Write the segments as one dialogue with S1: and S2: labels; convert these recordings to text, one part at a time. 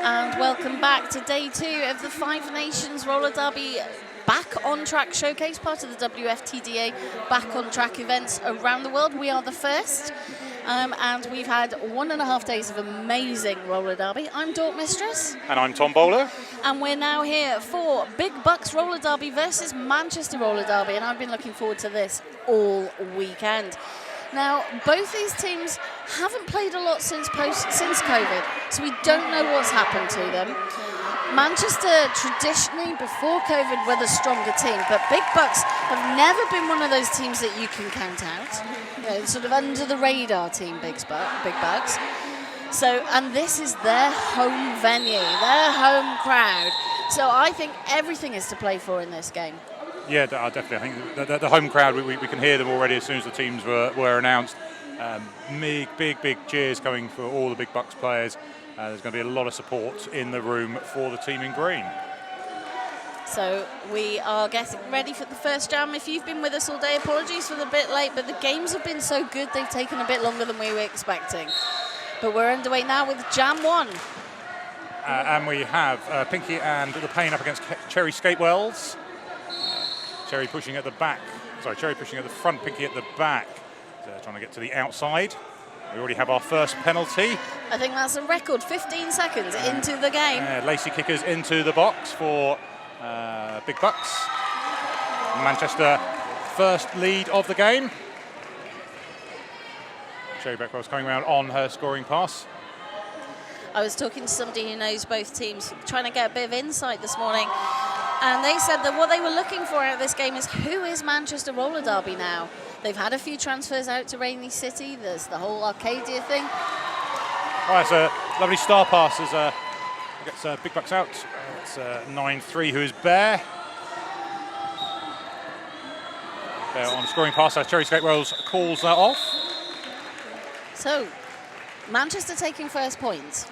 S1: and welcome back to day 2 of the Five Nations Roller Derby Back on Track Showcase, part of the WFTDA Back on Track events around the world. We are the first, and we've had 1.5 days of amazing roller derby. I'm Dork Mistress.
S2: And I'm Tom Bowler.
S1: And we're now here for Big Bucks Roller Derby versus Manchester Roller Derby, and I've been looking forward to this all weekend. Now, both these teams haven't played a lot since COVID, so we don't know what's happened to them. Manchester, traditionally, before COVID, were the stronger team, but Big Bucks have never been one of those teams that you can count out. You know, sort of under-the-radar team, Big Bucks. So, and this is their home venue, their home crowd. So I think everything is to play for in this game.
S2: Yeah, definitely. I think the home crowd, we can hear them already as soon as the teams were announced. Big cheers coming for all the Big Bucks players. There's going to be a lot of support in the room for the team in green.
S1: So we are getting ready for the first jam. If you've been with us all day, apologies for the bit late, but the games have been so good they've taken a bit longer than we were expecting. But we're underway now with Jam 1.
S2: And we have Pinky and the Pain up against Cherry Skatewells. Cherry pushing at the back. Sorry, Cherry pushing at the front, Pinky at the back. Trying to get to the outside. We already have our first penalty.
S1: I think that's a record, 15 seconds into the game.
S2: Lacey kickers into the box for Big Bucks. Manchester first lead of the game. Cherry Beckwell's coming around on her scoring pass.
S1: I was talking to somebody who knows both teams, trying to get a bit of insight this morning. And they said that what they were looking for out of this game is who is Manchester Roller Derby now? They've had a few transfers out to Rainy City. There's the whole Arcadia thing.
S2: Oh, it's a lovely star pass as gets Big Bucks out. It's 9-3 who is Bear. Bear on the scoring pass as Cherry Skatewells calls that off.
S1: So, Manchester taking first point.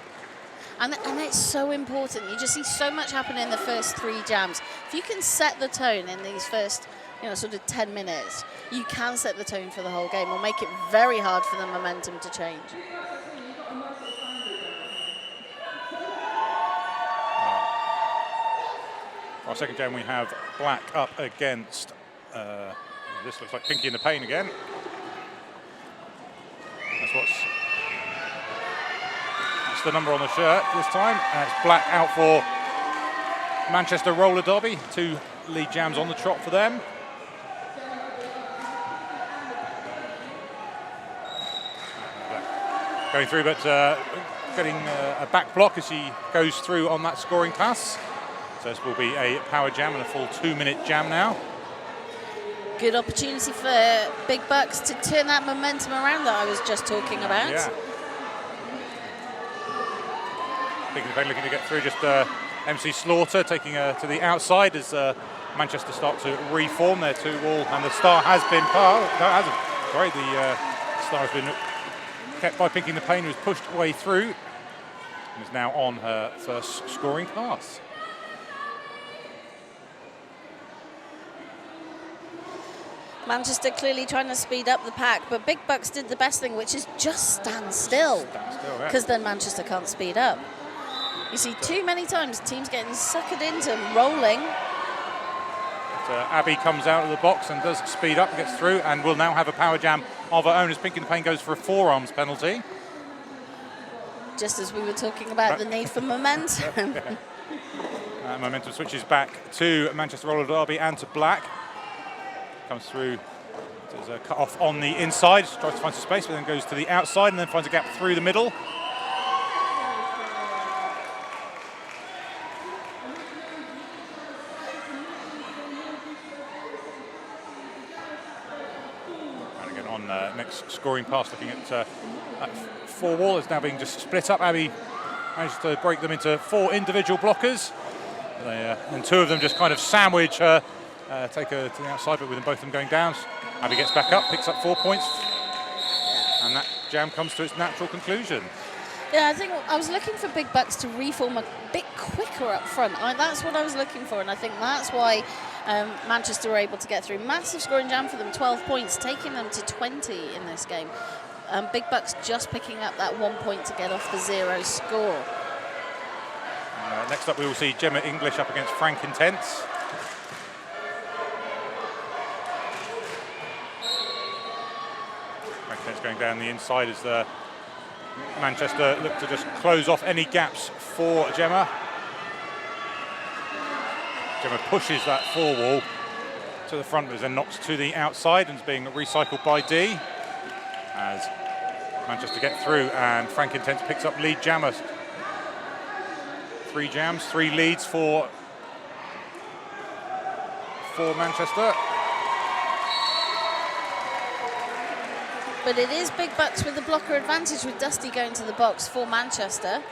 S1: And it's so important. You just see so much happen in the first 3 jams. If you can set the tone in these first, sort of 10 minutes, you can set the tone for the whole game or make it very hard for the momentum to change.
S2: Our second jam, we have Black up against, this looks like Pinky in the Pain again. That's the number on the shirt this time. And it's Black out for Manchester Roller Derby. 2 lead jams on the trot for them. Going through, but getting a back block as she goes through on that scoring pass. So this will be a power jam and a full 2-minute jam now.
S1: Good opportunity for Big Bucks to turn that momentum around that I was just talking about.
S2: Yeah. Looking to get through, just MC Slaughter taking her to the outside as Manchester start to reform their 2-wall, and the star has been the star has been kept by Pinky in the Pain, who was pushed way through and is now on her first scoring pass.
S1: Manchester clearly trying to speed up the pack, but Big Bucks did the best thing, which is just stand still, because then Manchester can't speed up. You see too many times teams getting suckered into rolling.
S2: But, Abby comes out of the box and does speed up, gets through, and will now have a power jam of her own as Pinky in the Pain goes for a forearms penalty.
S1: Just as we were talking about the need for momentum.
S2: Momentum switches back to Manchester Roller Derby and to Black. Comes through, there's a cut off on the inside, tries to find some space, but then goes to the outside and then finds a gap through the middle. And again on next scoring pass, looking at 4-wall, it's now being just split up. Abby managed to break them into 4 individual blockers. And 2 of them just kind of sandwich her. Take her to the outside, but with both of them going down, Abby gets back up, picks up 4 points, and that jam comes to its natural conclusion.
S1: Yeah, I think I was looking for Big Bucks to reform a bit quicker up front. That's what I was looking for, and I think that's why Manchester were able to get through. Massive scoring jam for them, 12 points, taking them to 20 in this game. Big Bucks just picking up that 1 point to get off the 0 score.
S2: Next up, we will see Gemma English up against Frank Intense. Frank Intense going down the inside as Manchester look to just close off any gaps for Gemma. Gemma pushes that 4 wall to the front, but then knocks to the outside and is being recycled by D. As Manchester get through, and Frank Intense picks up lead jammer. 3 jams, 3 leads for Manchester.
S1: But it is Big Bucks with the blocker advantage, with Dusty going to the box for Manchester.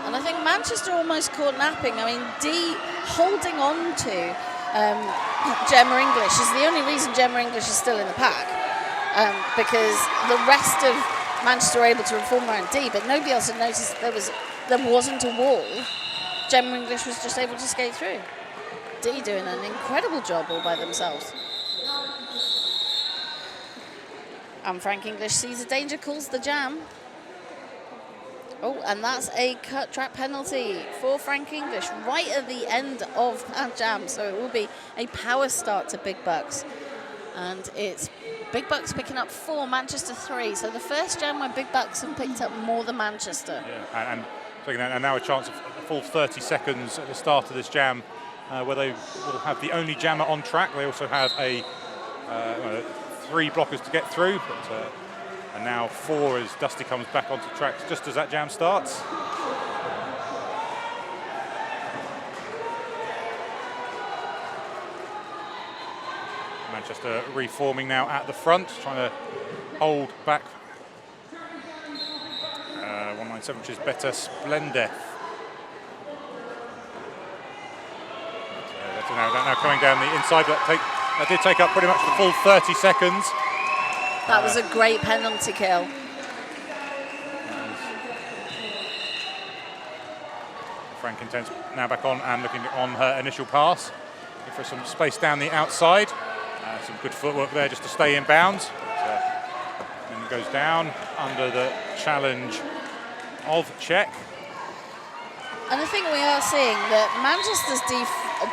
S1: And I think Manchester almost caught napping. I mean, D holding on to Gemma English is the only reason Gemma English is still in the pack, because the rest of Manchester were able to reform around D, but nobody else had noticed there wasn't a wall. Gemma English was just able to skate through. D doing an incredible job all by themselves. And Frank English sees a danger, calls the jam. Oh, and that's a cut track penalty for Frank English right at the end of that jam. So it will be a power start to Big Bucks. And it's Big Bucks picking up 4, Manchester 3. So the first jam where Big Bucks have picked up more than Manchester.
S2: Yeah, and now a chance of a full 30 seconds at the start of this jam, where they will have the only jammer on track. They also have 3 blockers to get through, but and now 4 as Dusty comes back onto track just as that jam starts. Manchester reforming now at the front, trying to hold back 197, which is better Splendef. Now coming down the inside, but that did take up pretty much the full 30 seconds.
S1: That was a great penalty kill.
S2: Frank Intense now back on and looking on her initial pass. Looking for some space down the outside. Some good footwork there just to stay in bounds. And it goes down under the challenge of Czech.
S1: And I think we are seeing that Manchester's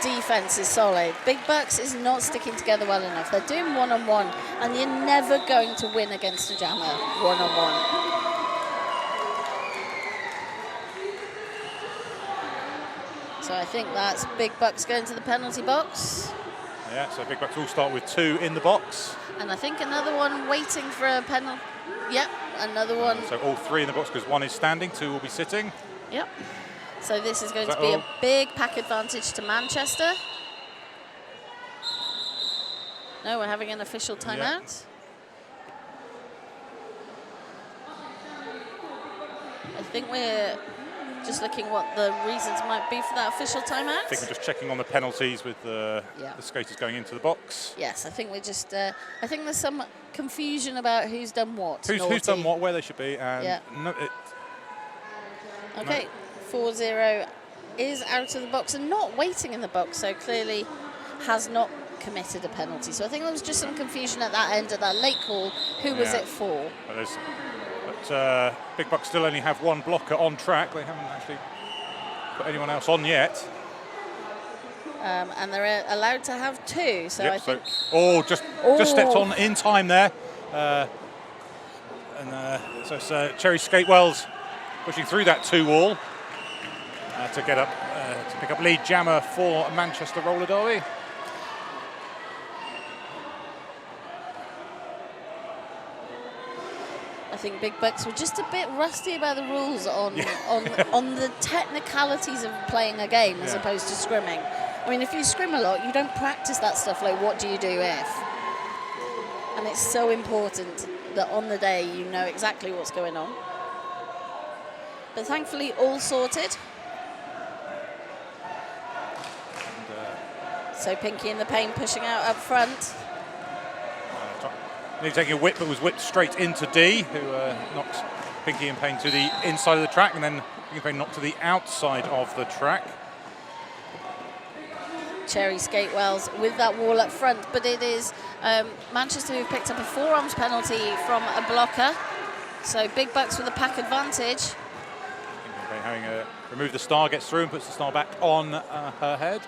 S1: defence is solid. Big Bucks is not sticking together well enough. They're doing one-on-one, and you're never going to win against a jammer one-on-one. So I think that's Big Bucks going to the penalty box.
S2: Yeah, so Big Bucks will start with 2 in the box.
S1: And I think another one waiting for a penalty. Yep, another one.
S2: So all 3 in the box because 1 is standing, 2 will be sitting.
S1: Yep. So this is going to be a big pack advantage to Manchester. No, we're having an official timeout. I think we're just looking what the reasons might be for that official timeout.
S2: I think we're just checking on the penalties with the skaters going into the box.
S1: Yes, I think we're just. I think there's some confusion about who's done what.
S2: Who's done what, where they should be, and
S1: okay, 4-0 is out of the box and not waiting in the box, so clearly has not committed a penalty. So I think there was just some confusion at that end of that late call. Who was it for?
S2: But Big Bucks still only have 1 blocker on track. They haven't actually put anyone else on yet.
S1: And they're allowed to have 2. So I think.
S2: Just stepped on in time there. So it's Cherry Skatewells pushing through that 2 wall to get up to pick up lead jammer for Manchester roller derby.
S1: I think Big Bucks were just a bit rusty about the rules on the technicalities of playing a game as opposed to scrimming. I mean, if you scrim a lot, you don't practice that stuff like what do you do if. And it's so important that on the day you know exactly what's going on. But thankfully all sorted. So Pinky in the Pain pushing out up front.
S2: Nearly taking a whip, but was whipped straight into D, who knocks Pinky in Pain to the inside of the track, and then Pinky in Pain knocked to the outside of the track.
S1: Cherry Skatewells with that wall up front, but it is Manchester who've picked up a forearms penalty from a blocker. So Big Bucks with a pack advantage.
S2: Having remove the star, gets through and puts the star back on her head.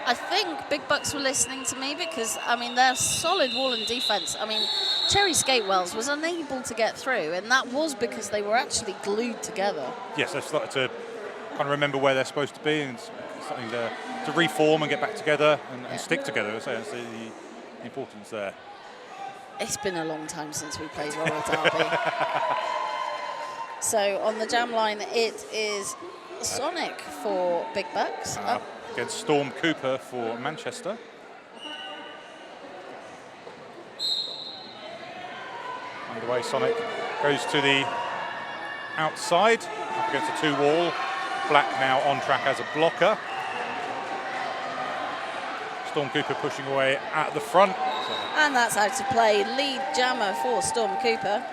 S1: I think Big Bucks were listening to me because, I mean, they're solid wall and defence. I mean, Cherry Skatewells was unable to get through, and that was because they were actually glued together.
S2: Yes, they've started to kind of remember where they're supposed to be and something to reform and get back together and stick together. So that's the importance there.
S1: It's been a long time since we played roller derby. So on the jam line, it is Sonic for Big Bucks.
S2: Against Storm Cooper for Manchester. Underway, Sonic goes to the outside, up against the 2-wall. Black now on track as a blocker. Storm Cooper pushing away at the front.
S1: And that's out of play. Lead jammer for Storm Cooper.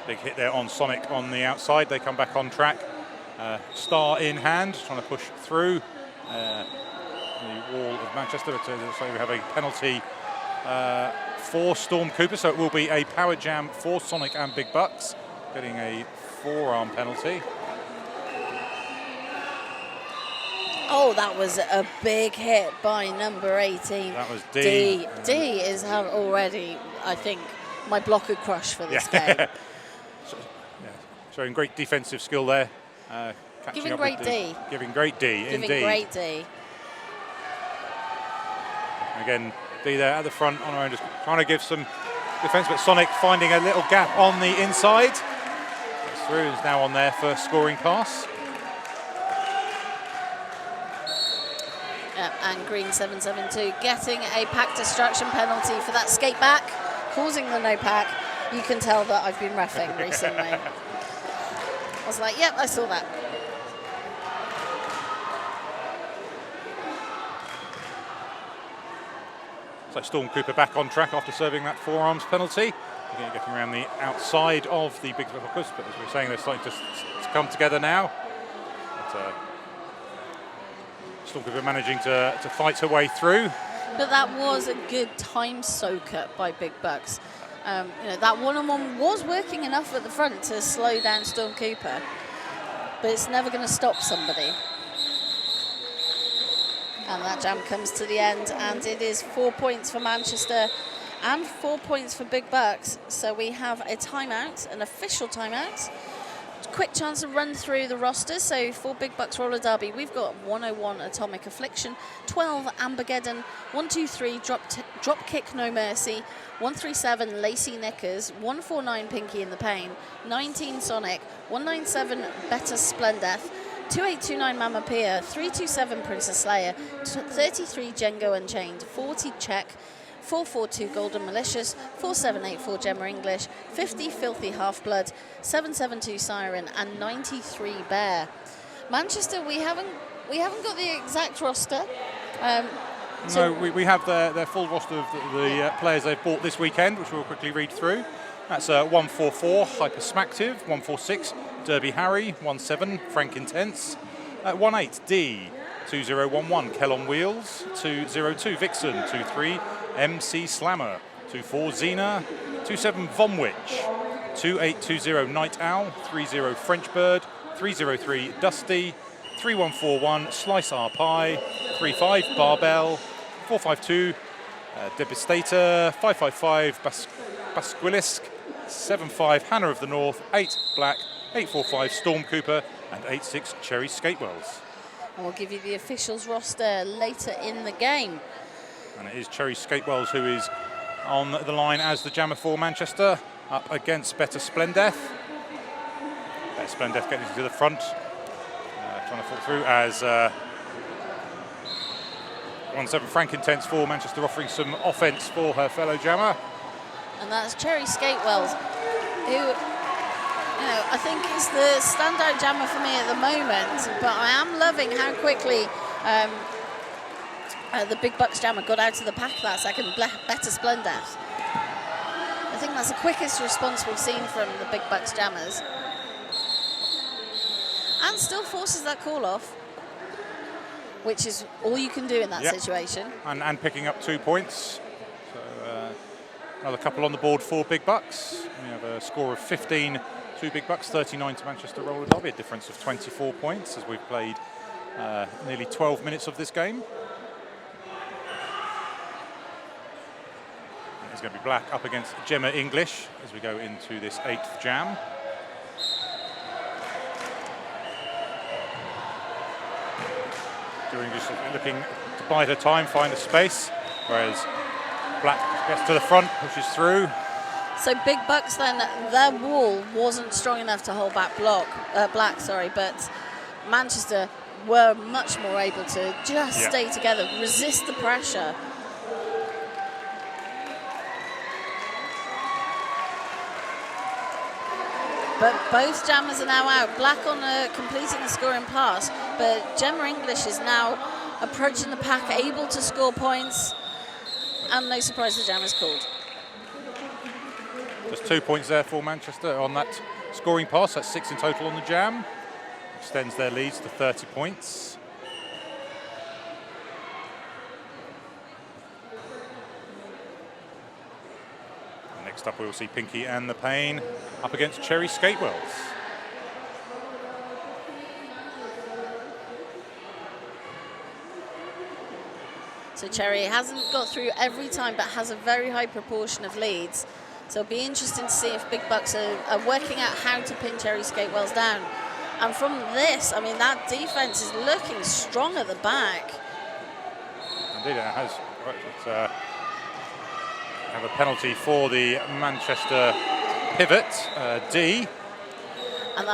S2: Big hit there on Sonic on the outside. They come back on track. Star in hand, trying to push through the wall of Manchester. But so we have a penalty for Storm Cooper, so it will be a power jam for Sonic and Big Bucks, getting a forearm penalty.
S1: Oh, that was a big hit by number 18.
S2: That was D.
S1: D is already, I think, my blocker crush for this game.
S2: Showing great defensive skill there.
S1: Giving great D.
S2: Giving great D,
S1: Giving
S2: indeed.
S1: great D.
S2: Again, D there at the front on her own, just trying to give some defence, but Sonic finding a little gap on the inside. Gets through, is now on there for scoring pass.
S1: And Green 772 getting a pack destruction penalty for that skate back, causing the no pack. You can tell that I've been reffing recently. I was like, yep, I saw that.
S2: So Storm Cooper back on track after serving that forearms penalty. Again, getting around the outside of the Big Bucks, but as we were saying, they're starting to come together now. But, Storm Cooper managing to fight her way through.
S1: But that was a good time soaker by Big Bucks. That one-on-one was working enough at the front to slow down Storm Cooper, but it's never going to stop somebody. And that jam comes to the end, and it is 4 points for Manchester and 4 points for Big Bucks. So we have a timeout, an official timeout. Quick chance to run through the rosters. So for Big Bucks Roller Derby, we've got 101 Atomic Affliction, 12 Ambergeddon, 123 Drop Kick No Mercy, 137 Lacey Knickers, 149 Pinky in the Pain, 19 Sonic, 197 Better Splendeth, 2829 Mama Pia, 327 Princess Slayer, 33 Django Unchained, 40 Check, 442 Golden Malicious, 4784 Gemma English, 50 Filthy Half-Blood, 772 Siren, and 93 Bear. Manchester, we haven't got the exact roster.
S2: No, we have their full roster of the players they've bought this weekend, which we'll quickly read through. That's 144 Hyper Smacktive, 146 Derby Harry, 17 Frank Intense, 18 D, 2011 Kel on Wheels, 202 Vixen, 23 MC Slammer, 24 Xena, 27 Vomwitch, 2820 Night Owl, 30 French Bird, 303 Dusty, 3141 Slice Our Pie, 35 Barbell, 452 Devastator, 555 Basquilisk, 75 Hannah of the North, 8 Black, 845 Storm Cooper, and 86 Cherry Skatewells.
S1: We'll give you the officials roster later in the game.
S2: And it is Cherry Skatewells who is on the line as the jammer for Manchester, up against Better Splendeth. Better Splendeth getting to the front, trying to fall through as 17 Frank Intense for Manchester, offering some offence for her fellow jammer.
S1: And that's Cherry Skatewells, who, I think is the standout jammer for me at the moment, but I am loving how quickly the Big Bucks jammer got out of the pack that second, Better Splendeth. I think that's the quickest response we've seen from the Big Bucks jammers. And still forces that call off. which is all you can do in that
S2: Yep.
S1: situation.
S2: And picking up 2 points. So another couple on the board for Big Bucks. We have a score of 15 to Big Bucks, 39 to Manchester Roller Derby, a difference of 24 points as we've played nearly 12 minutes of this game. And it's going to be Black up against Gemma English as we go into this 8th jam. Doing just looking to bide her time, find a space, whereas Black gets to the front, pushes through.
S1: So Big Bucks then, their wall wasn't strong enough to hold back Black, but Manchester were much more able to just stay together, resist the pressure. But both jammers are now out. Black on completing the scoring pass, but Gemma English is now approaching the pack, able to score points, and no surprise the jam is called.
S2: Just 2 points there for Manchester on that scoring pass. That's 6 in total on the jam. Extends their leads to 30 points. Next up we will see Pinky and the Pain up against Cherry Skatewells.
S1: So Cherry hasn't got through every time, but has a very high proportion of leads. So it'll be interesting to see if Big Bucks are working out how to pin Cherry Skatewells down. And from this, I mean, that defense is looking strong at the back.
S2: Indeed, it has. Right, have a penalty for the Manchester pivot, D.
S1: And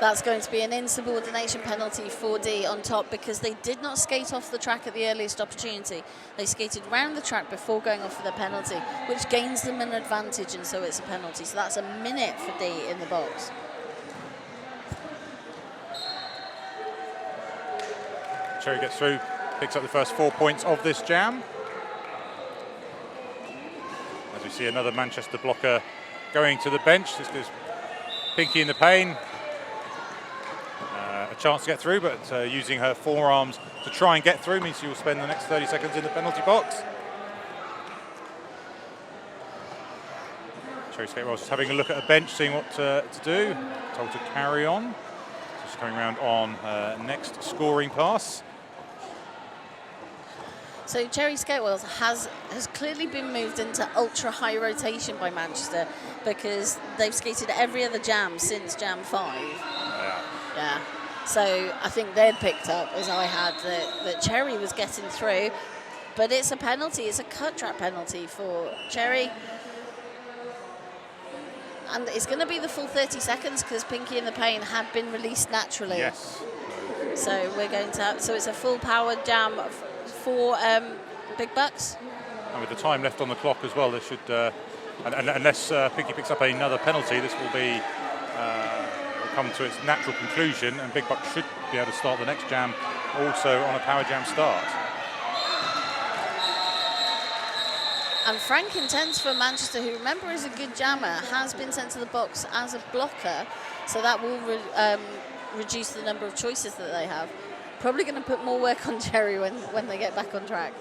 S1: that's going to be an insubordination penalty for D on top, because they did not skate off the track at the earliest opportunity. They skated round the track before going off for the penalty, which gains them an advantage, and so it's a penalty. So that's a minute for D in the box.
S2: Cherry gets through, picks up the first 4 points of this jam. As we see another Manchester blocker going to the bench. This gives Pinky in the Pain a chance to get through, but using her forearms to try and get through means she will spend the next 30 seconds in the penalty box. Cherry Skatewells just having a look at a bench, seeing what to do. Told to carry on. Just coming around on next scoring pass.
S1: So Cherry Skatewells has clearly been moved into ultra high rotation by Manchester, because they've skated every other jam since jam 5. Yeah. So I think they'd picked up, as I had, that Cherry was getting through, but it's a penalty. It's a cut track penalty for Cherry. And it's going to be the full 30 seconds because Pinky and the Pain had been released naturally.
S2: Yes.
S1: So we're going to, so it's a full power jam for Big Bucks.
S2: And with the time left on the clock as well, this should, unless Pinky picks up another penalty, this will be will come to its natural conclusion, and Big Bucks should be able to start the next jam also on a power jam start.
S1: And Frank Intense for Manchester, who remember is a good jammer, has been sent to the box as a blocker, so that will reduce the number of choices that they have. Probably going to put more work on Cherry when they get back on track.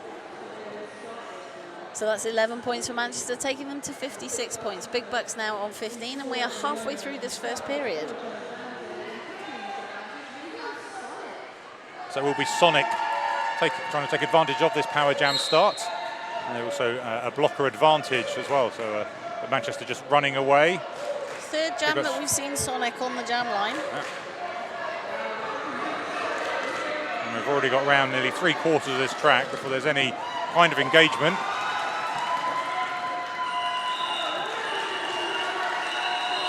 S1: So that's 11 points for Manchester, taking them to 56 points. Big Bucks now on 15, and we are halfway through this first period.
S2: So it will be Sonic trying to take advantage of this power jam start. And also a blocker advantage as well, so Manchester just running away.
S1: Third jam that we've seen Sonic on the jam line.
S2: Yeah. And we've already got around nearly 3/4 of this track before there's any kind of engagement.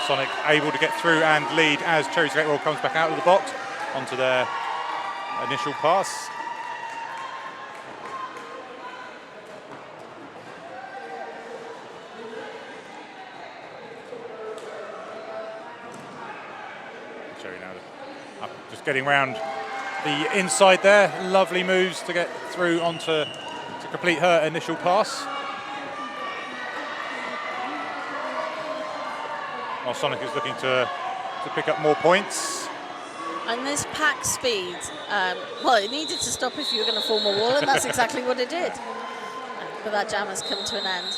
S2: Sonic able to get through and lead as Cherry Skatewell comes back out of the box onto their initial pass. Just getting round the inside there. Lovely moves to get through to complete her initial pass. While Sonic is looking to pick up more points.
S1: And this pack speed, well, it needed to stop if you were going to form a wall, and that's exactly what it did. But that jam has come to an end.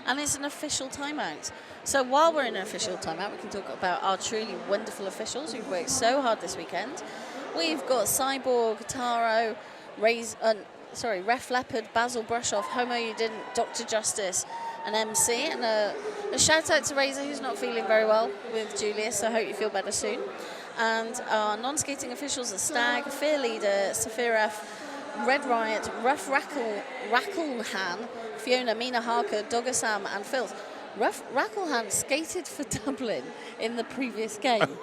S1: And it's an official timeout. So while we're in an official timeout, we can talk about our truly wonderful officials who've worked so hard this weekend. We've got Cyborg, Taro, Ref Leopard, Basil Brushoff, Homo You Didn't, Dr. Justice, and MC. And a shout out to Razor, who's not feeling very well with Julius, so I hope you feel better soon. And our non-skating officials are Stag, Fear Leader, Safiraf, Red Riot, Rough Rackelhan, Fiona, Mina Harker, Dogasam, and Filth. Rough Rackelhan skated for Dublin in the previous game.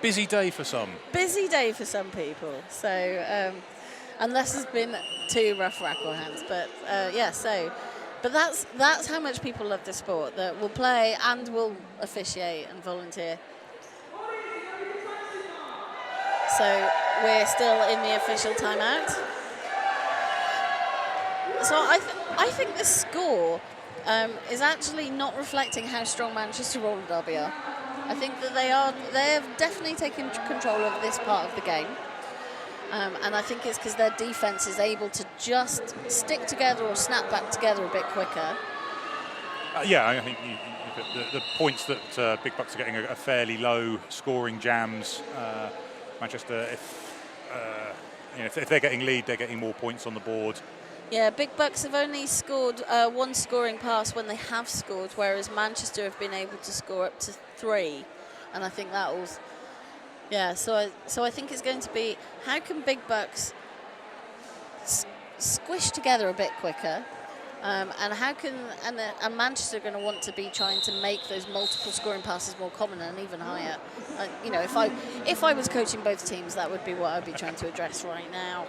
S2: Busy day for some.
S1: Busy day for some people. So, unless there's been 2 Rough Rackelhans, but but that's how much people love the sport, that will play and will officiate and volunteer. So we're still in the official timeout. So I think this score is actually not reflecting how strong Manchester Roller Derby are. I think that they have definitely taken control of this part of the game. And I think it's because their defence is able to just stick together or snap back together a bit quicker.
S2: I think the points that Big Bucks are getting are fairly low scoring jams. Manchester, if they're getting lead, they're getting more points on the board.
S1: Yeah, Big Bucks have only scored 1 scoring pass when they have scored, whereas Manchester have been able to score up to 3. And I think that will... Yeah, so I think it's going to be, how can Big Bucks squish together a bit quicker, and how can and Manchester are going to want to be trying to make those multiple scoring passes more common and even higher. If I was coaching both teams, that would be what I'd be trying to address right now.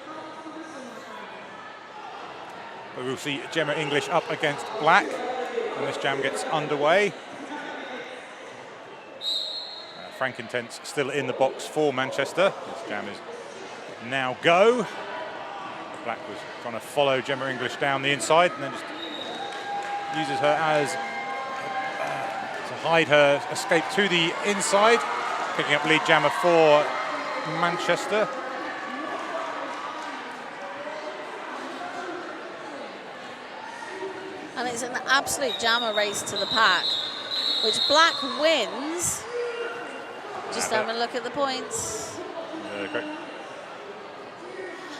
S2: But we'll see Gemma English up against Black, and this jam gets underway. Frankintense still in the box for Manchester. This jam is now go. Black was trying to follow Gemma English down the inside and then just uses her as to hide her escape to the inside. Picking up lead jammer for Manchester.
S1: And it's an absolute jammer race to the pack, which Black wins. Just having a look at the points.
S2: Great.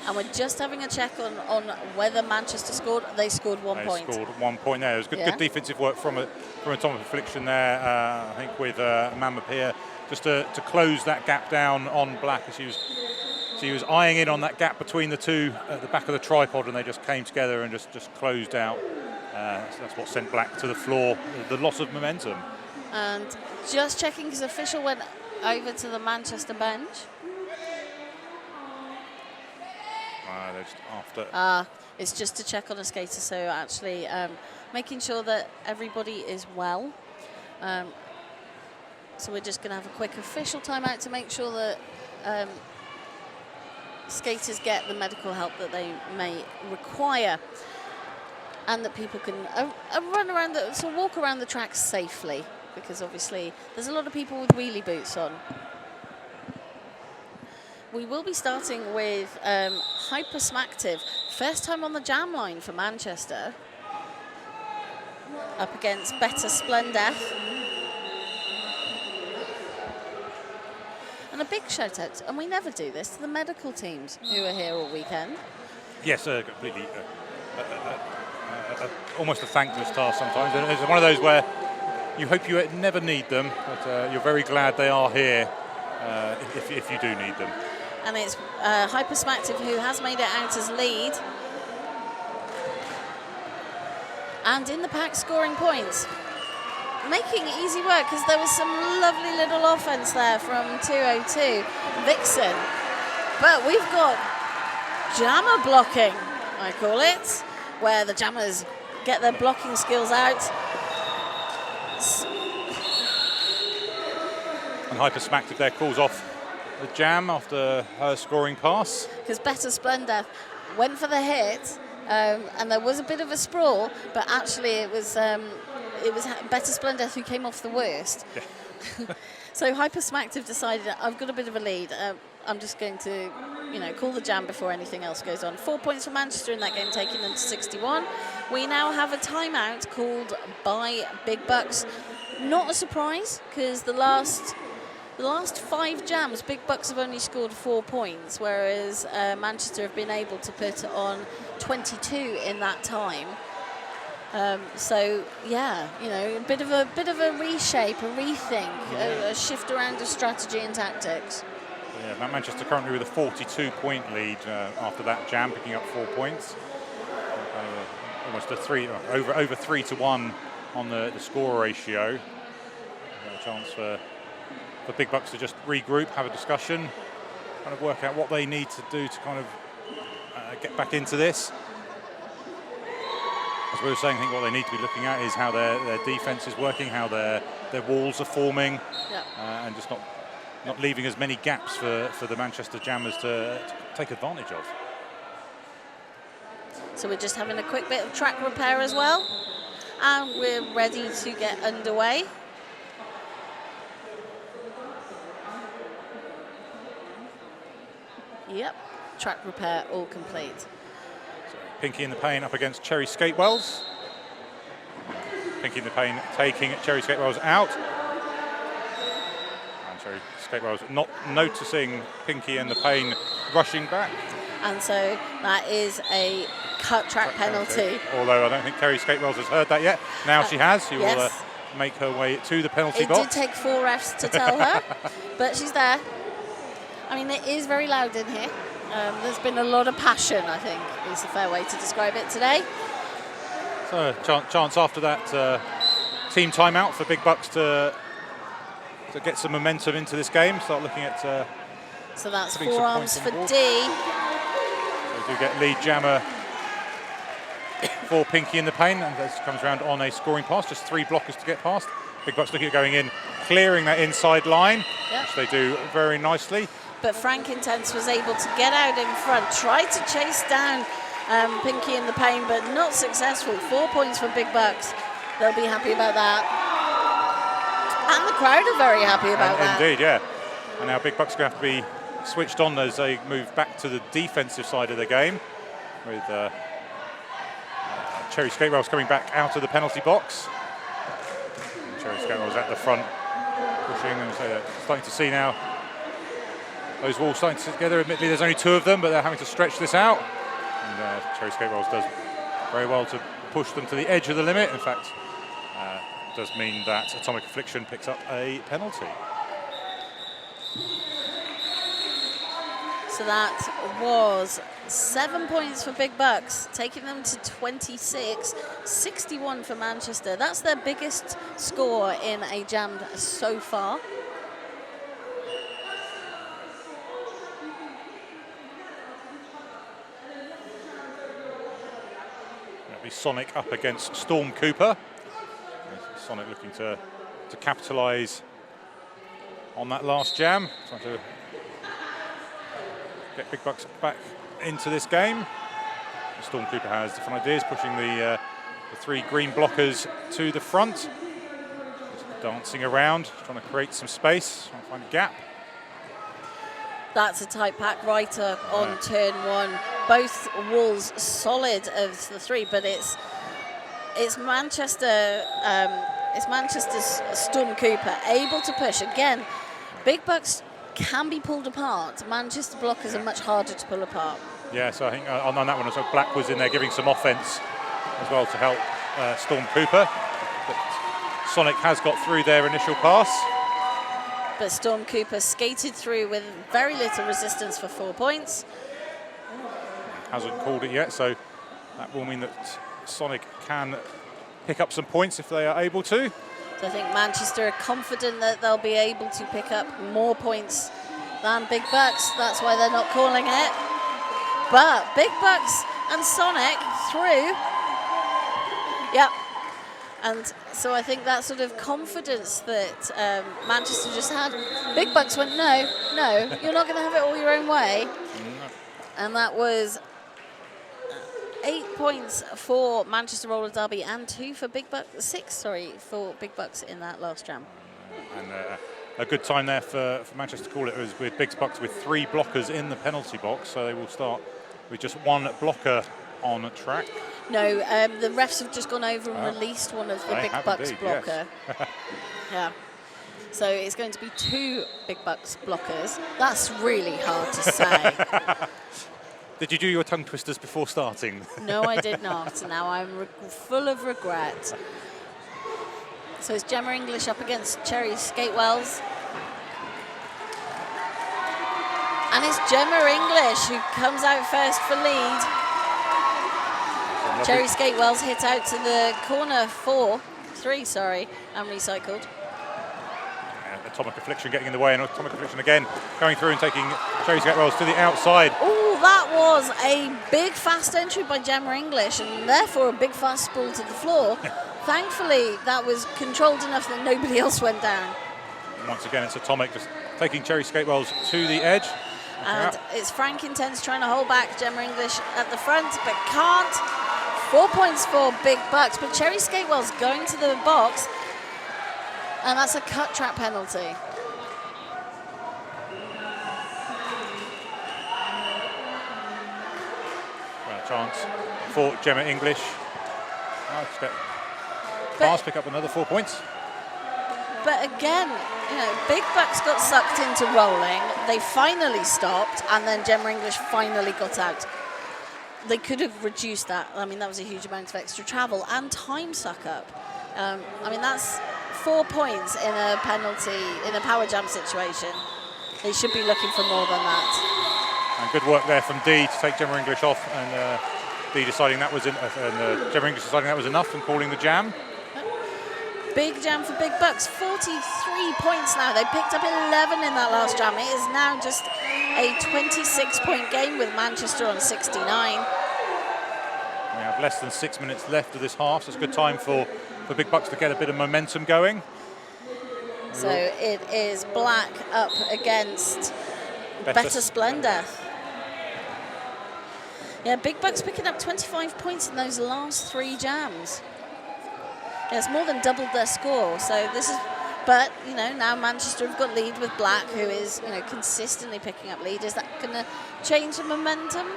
S1: And we're just having a check on whether Manchester scored. They scored 1 point.
S2: They scored 1 point there. It was good defensive work from Atomic Affliction there, I think, with Mama Pia, just to close that gap down on Black. As she was eyeing in on that gap between the two at the back of the tripod, and they just came together and just closed out. So that's what sent Black to the floor, the loss of momentum.
S1: And just checking, because official went over to the Manchester bench.
S2: They're just after.
S1: It's just to check on a skater, so actually making sure that everybody is well. So we're just going to have a quick official timeout to make sure that skaters get the medical help that they may require, and that people can walk around the track safely, because obviously there's a lot of people with wheelie boots on. We will be starting with Hypersmactive. First time on the jam line for Manchester. Up against Better Splendeth. And a big shout out, and we never do this, to the medical teams who are here all weekend.
S2: Yes, completely. Almost a thankless task sometimes. And it's one of those where you hope you never need them, but you're very glad they are here if you do need them.
S1: And it's Hypersmactive who has made it out as lead. And in the pack scoring points. Making easy work, because there was some lovely little offense there from 202 Vixen. But we've got jammer blocking, I call it, where the jammers get their blocking skills out.
S2: And Hypersmactive there calls off the jam after her scoring pass.
S1: Because Better Splendor went for the hit, and there was a bit of a sprawl, but actually it was Better Splendor who came off the worst.
S2: Yeah.
S1: So Hypersmacked have decided I've got a bit of a lead. I'm just going to, call the jam before anything else goes on. 4 points for Manchester in that game, taking them to 61. We now have a timeout called by Big Bucks. Not a surprise, because the last 5 jams, Big Bucks have only scored 4 points, whereas Manchester have been able to put on 22 in that time. So yeah, a bit of a reshape, a rethink, a shift around of strategy and tactics.
S2: Yeah, Manchester currently with a 42-point lead after that jam, picking up 4 points. Almost over 3-1 on the score ratio. A chance for Big Bucks to just regroup, have a discussion, kind of work out what they need to do to kind of get back into this. As we were saying, I think what they need to be looking at is how their defence is working, how their walls are forming, and just not leaving as many gaps for the Manchester Jammers to take advantage of.
S1: So we're just having a quick bit of track repair as well, and we're ready to get underway. Yep, track repair all complete.
S2: So Pinky in the Pain up against Cherry Skatewells. Pinky in the Pain taking Cherry Skatewells out. And Cherry Skatewells not noticing Pinky in the Pain rushing back.
S1: And so that is a cut track penalty.
S2: Although I don't think Cherry Skatewells has heard that yet. Now she has. She will make her way to the penalty box.
S1: It did take 4 refs to tell her, but she's there. I mean, it is very loud in here. There's been a lot of passion, I think, is a fair way to describe it today.
S2: So chance after that team timeout for Big Bucks to get some momentum into this game. Start looking at.
S1: So that's forearms for D.
S2: They do get lead jammer for Pinky in the Pain, and this comes around on a scoring pass. Just 3 blockers to get past. Big Bucks looking at going in, clearing that inside line, which they do very nicely.
S1: But Frank Intense was able to get out in front, tried to chase down Pinky in the Pain, but not successful. 4 points for Big Bucks. They'll be happy about that. And the crowd are very happy about that.
S2: Indeed, yeah. And now Big Bucks are going to have to be switched on as they move back to the defensive side of the game, with Cherry Skatewells coming back out of the penalty box. And Cherry Skatewells at the front, pushing, and so starting to see now those walls starting to sit together. Admittedly, there's only 2 of them, but they're having to stretch this out. And Cherry Skatewells does very well to push them to the edge of the limit. In fact, does mean that Atomic Affliction picks up a penalty.
S1: So that was 7 points for Big Bucks, taking them to 26, 61 for Manchester. That's their biggest score in a jam so far.
S2: That'll be Sonic up against Storm Cooper. Sonic looking to capitalise on that last jam, trying to get Big Bucks back into this game. Storm Cooper has different ideas, pushing the 3 green blockers to the front, just dancing around, trying to create some space, trying to find a gap.
S1: That's a tight pack right up on turn 1. Both walls solid of the 3, but it's Manchester. It's Manchester's Storm Cooper able to push again. Big Bucks can be pulled apart. Manchester blockers are much harder to pull apart.
S2: Yeah, so I think on that one as well, Black was in there giving some offence as well to help Storm Cooper. But Sonic has got through their initial pass.
S1: But Storm Cooper skated through with very little resistance for 4 points.
S2: Hasn't called it yet, so that will mean that Sonic can pick up some points if they are able to.
S1: So I think Manchester are confident that they'll be able to pick up more points than Big Bucks. That's why they're not calling it. But Big Bucks and Sonic through. Yep. And so I think that sort of confidence that Manchester just had. Big Bucks went, no, you're not going to have it all your own way. And that was 8 points for Manchester Roller Derby and 2 for Big Bucks, 6, sorry, for Big Bucks in that last jam.
S2: And a good time there for Manchester to call it was with Big Bucks with 3 blockers in the penalty box, so they will start with just 1 blocker on track.
S1: No, the refs have just gone over and released one of the Big Bucks
S2: indeed,
S1: blocker.
S2: Yes.
S1: Yeah. So it's going to be 2 Big Bucks blockers. That's really hard to say.
S2: Did you do your tongue twisters before starting?
S1: No, I did not. Now I'm full of regret. So it's Gemma English up against Cherry Skatewells. And it's Gemma English who comes out first for lead. Cherry Skatewells hit out to the corner 3, and recycled.
S2: Atomic Affliction getting in the way, and Atomic Affliction again going through and taking Cherry Skatewells to the outside.
S1: Oh, that was a big fast entry by Gemma English, and therefore a big fast sprawl to the floor. Thankfully, that was controlled enough that nobody else went down.
S2: And once again, it's Atomic just taking Cherry Skatewells to the edge.
S1: And it's Frank Intense trying to hold back Gemma English at the front, but can't. 4 points for Big Bucks, but Cherry Skatewells going to the box, and that's a cut trap penalty.
S2: Well, a chance for Gemma English. Pass, pick up another 4 points.
S1: But again, you know, Big Bucks got sucked into rolling. They finally stopped, and then Gemma English finally got out. They could have reduced that. I mean, that was a huge amount of extra travel and time suck up. I mean, that's 4 points in a penalty, in a power jam situation. They should be looking for more than that.
S2: And good work there from Dee to take Gemma English off, and Dee deciding that was Gemma English deciding that was enough and calling the jam.
S1: Big jam for Big Bucks, 43 points now. They picked up 11 in that last jam. It is now just a 26-point game with Manchester on 69.
S2: We have less than 6 minutes left of this half, so it's a good time for Big Bucks to get a bit of momentum going.
S1: So it is Black up against Better Splendor. Yeah, Big Bucks picking up 25 points in those last 3 jams. Yeah, it's more than doubled their score. So this is, but you know, now Manchester have got lead with Black, who is, you know, consistently picking up lead. Is that going to change the momentum?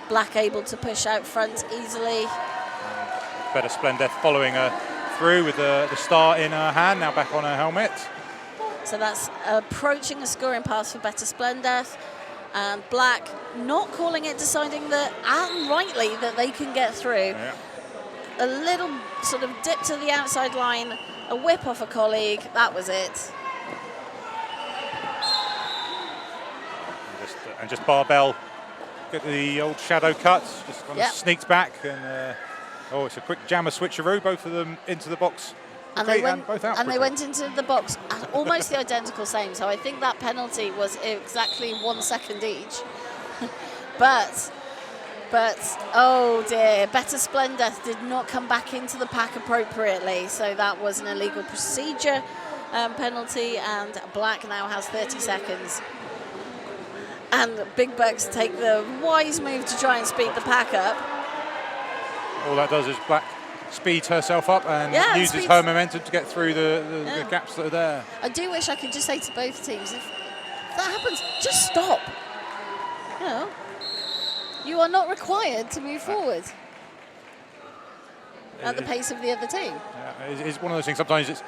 S1: Black able to push out front easily.
S2: Better Splendor following her through with the star in her hand, now back on her helmet.
S1: So that's approaching a scoring pass for Better Splendor. And Black not calling it, deciding that, and rightly, that they can get through.
S2: Yeah.
S1: A little sort of dip to the outside line, a whip off a colleague, that was it.
S2: And just Barbell get the old shadow cut, just kind of sneaks back, and it's a quick jammer switcheroo, both of them into the box.
S1: And they went into the box almost the identical same. So I think that penalty was exactly 1 second each. but oh dear, Better Splendor did not come back into the pack appropriately. So that was an illegal procedure penalty, and Black now has 30 seconds. And Big Bucks take the wise move to try and speed the pack up.
S2: All that does is Black speeds herself up and uses her momentum to get through the gaps that are there.
S1: I do wish I could just say to both teams, if that happens, just stop. You know, you are not required to move forward at the pace of the other team.
S2: Yeah, it's one of those things. Sometimes it's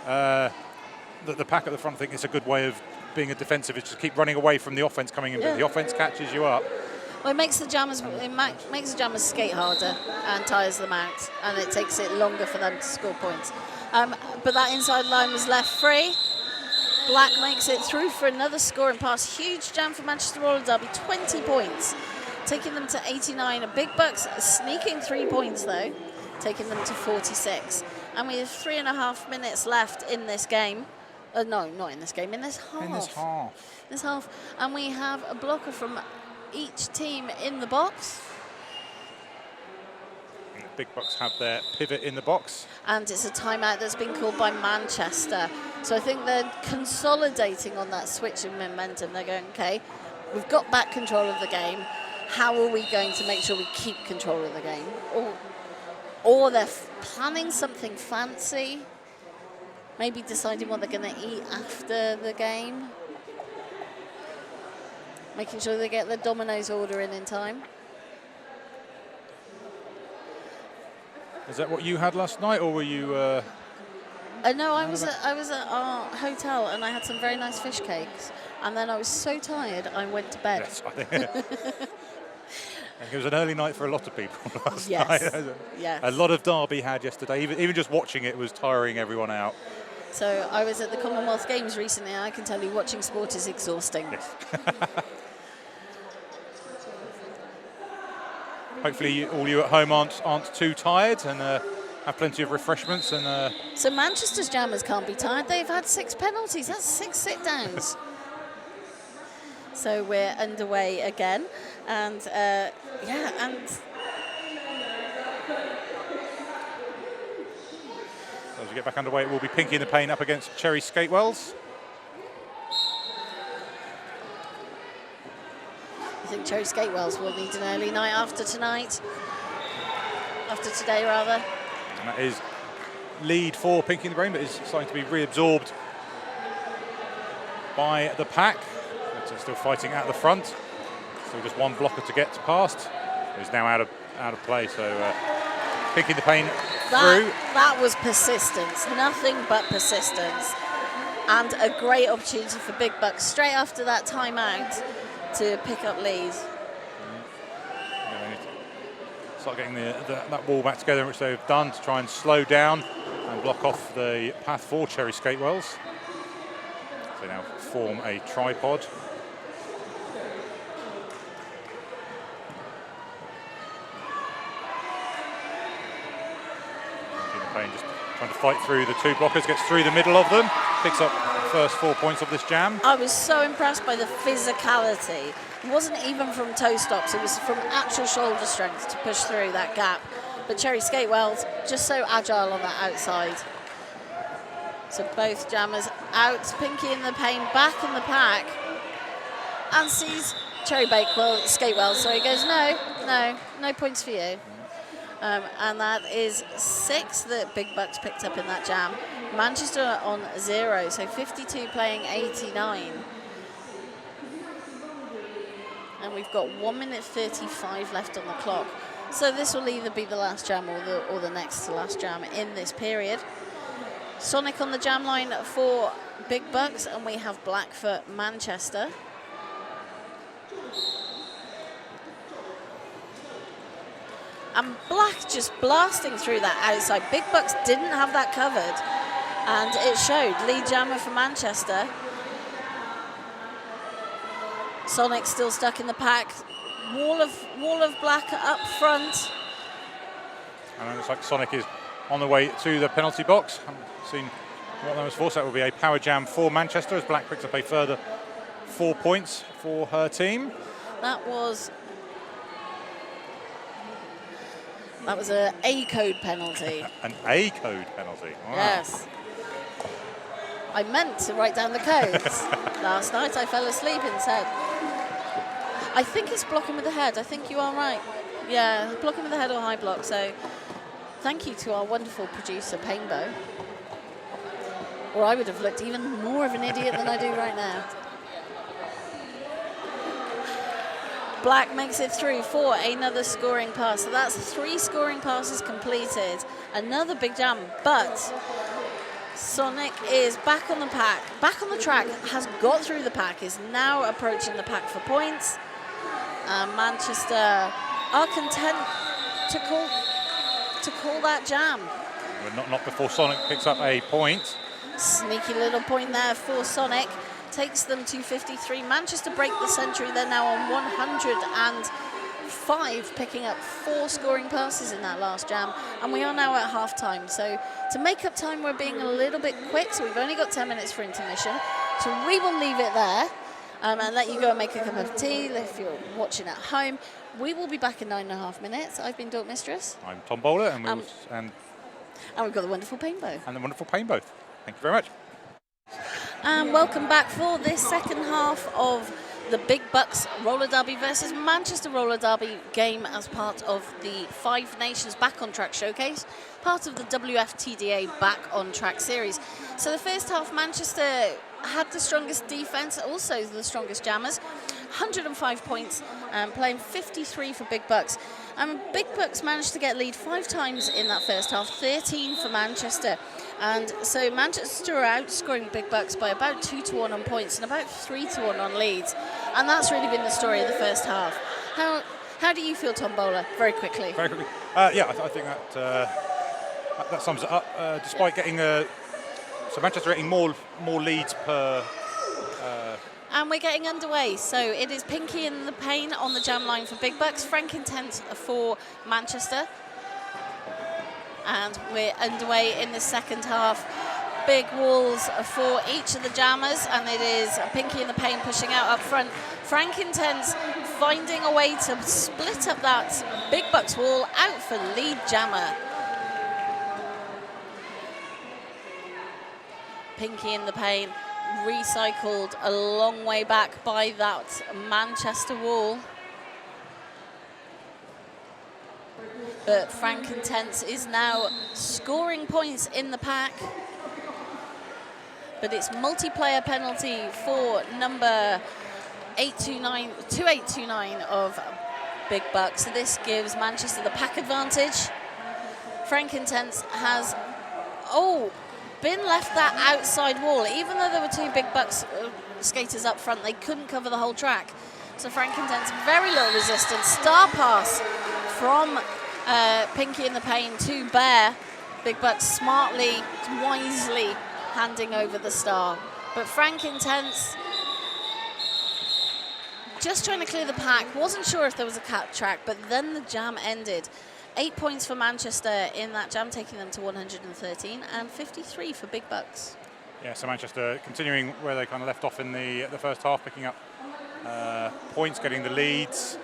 S2: the pack at the front. I think it's a good way of being a defensive. Is just keep running away from the offense coming in. But the offense catches you up.
S1: Well, it makes the jammers skate harder and tires them out, and it takes it longer for them to score points. But that inside line was left free. Black makes it through for another scoring pass. Huge jam for Manchester Roller Derby, 20 points, taking them to 89. Big Bucks sneaking 3 points though, taking them to 46. And we have 3.5 minutes left in this game. No, not in this game, in this half. This half. And we have a blocker from each team in the box.
S2: Big Bucks have their pivot in the box.
S1: And it's a timeout that's been called by Manchester. So I think they're consolidating on that switch in momentum. They're going, okay, we've got back control of the game. How are we going to make sure we keep control of the game? or they're planning something fancy, maybe deciding what they're going to eat after the game, making sure they get the Domino's order in time.
S2: Is that what you had last night, or were you?
S1: No, I was at our hotel and I had some very nice fish cakes, and then I was so tired I went to bed.
S2: Yes, I think it was an early night for a lot of people last
S1: Yes.
S2: night.
S1: Yes.
S2: A lot of derby had yesterday. Even just watching it was tiring everyone out.
S1: So I was at the Commonwealth Games recently, and I can tell you watching sport is exhausting.
S2: Yes. Hopefully all you at home aren't too tired and have plenty of refreshments. And
S1: So Manchester's Jammers can't be tired. They've had 6 penalties. That's 6 sit-downs. So we're underway again. And, and
S2: as we get back underway, it will be Pinky in the Pain up against Cherry Skatewells.
S1: I think Cherry Skatewells will need an early night after today rather.
S2: And that is lead for Pinky in the Pain, but is starting to be reabsorbed by the pack. They're still fighting at the front. Still just one blocker to get past. Who's now out of play. So Pinky in the Pain through.
S1: That was persistence, nothing but persistence, and a great opportunity for Big Bucks straight after that timeout to pick up leads.
S2: Yeah, they need to start getting that wall back together, which they've done to try and slow down and block off the path for Cherry Skatewells. So now form a tripod. Payne just trying to fight through the 2 blockers, gets through the middle of them, picks up the first 4 points of this jam.
S1: I was so impressed by the physicality. It wasn't even from toe stops, it was from actual shoulder strength to push through that gap. But Cherry Skatewells just so agile on that outside. So both jammers out, Pinky in the Pain back in the pack, and sees Cherry Skatewells, so he goes, no points for you. And that is 6 that Big Bucks picked up in that jam. Manchester on 0, so 52 playing 89. And we've got 1 minute 35 left on the clock. So this will either be the last jam or the next to last jam in this period. Sonic on the jam line for Big Bucks, and we have Black for Manchester. And Black just blasting through that outside. Big Bucks didn't have that covered, and it showed. Lead jammer for Manchester. Sonic still stuck in the pack. Wall of Black up front.
S2: And it looks like Sonic is on the way to the penalty box. Haven't seen what that was for, so that will be a power jam for Manchester as Black picks up a further 4 points for her team.
S1: That was an A-code penalty.
S2: An A-code penalty. Wow.
S1: Yes. I meant to write down the codes. Last night I fell asleep instead. I think it's blocking with the head. I think you are right. Yeah, blocking with the head or high block. So thank you to our wonderful producer, Painbow. Or I would have looked even more of an idiot than I do right now. Black makes it through for another scoring pass. So that's 3 scoring passes completed. Another big jam, but Sonic is back on the pack, back on the track, has got through the pack, is now approaching the pack for points. Manchester are content to call that jam.
S2: Well, not before Sonic picks up a point.
S1: Sneaky little point there for Sonic. Takes them to 53. Manchester break the century. They're now on 105, picking up 4 scoring passes in that last jam. And we are now at half-time. So to make up time, we're being a little bit quick. So we've only got 10 minutes for intermission. So we will leave it there and let you go and make a cup of tea if you're watching at home. We will be back in 9.5 minutes. I've been Dork Mistress.
S2: I'm Tom Bowler, and
S1: we've got the wonderful Painbow.
S2: And the wonderful Painbow. Thank you very much.
S1: And welcome back for this second half of the Big Bucks Roller Derby versus Manchester Roller Derby game as part of the Five Nations Back on Track showcase, part of the WFTDA Back on Track series. So the first half, Manchester had the strongest defence, also the strongest jammers, 105 points, playing 53 for Big Bucks. Big Bucks managed to get lead 5 times in that first half, 13 for Manchester. And so Manchester are outscoring Big Bucks by about 2-1 on points and about 3-1 on leads. And that's really been the story of the first half. How do you feel, Tom Bowler? Very quickly.
S2: Very quickly. I think that sums it up. Despite getting so Manchester getting more leads per.
S1: And we're getting underway. So it is Pinky in the Pain on the jam line for Big Bucks, Frank Intent for Manchester. And we're underway in the second half. Big walls for each of the jammers, and it is Pinky in the Pain pushing out up front. Frank Intent finding a way to split up that Big Bucks wall out for lead jammer. Pinky in the Pain recycled a long way back by that Manchester wall. But Frank Intense is now scoring points in the pack. But it's multiplayer penalty for number 2829 of Big Bucks. So this gives Manchester the pack advantage. Frank Intense has, been left that outside wall. Even though there were 2 Big Bucks skaters up front, they couldn't cover the whole track. So Frank Intense, very little resistance. Star pass from Pinky in the Pain to Bear. Big Bucks smartly, wisely handing over the star. But Frank Intense just trying to clear the pack. Wasn't sure if there was a cat track, but then the jam ended. 8 points for Manchester in that jam, taking them to 113, and 53 for Big Bucks.
S2: Yeah, so Manchester continuing where they kind of left off in the first half, picking up points, getting the leads,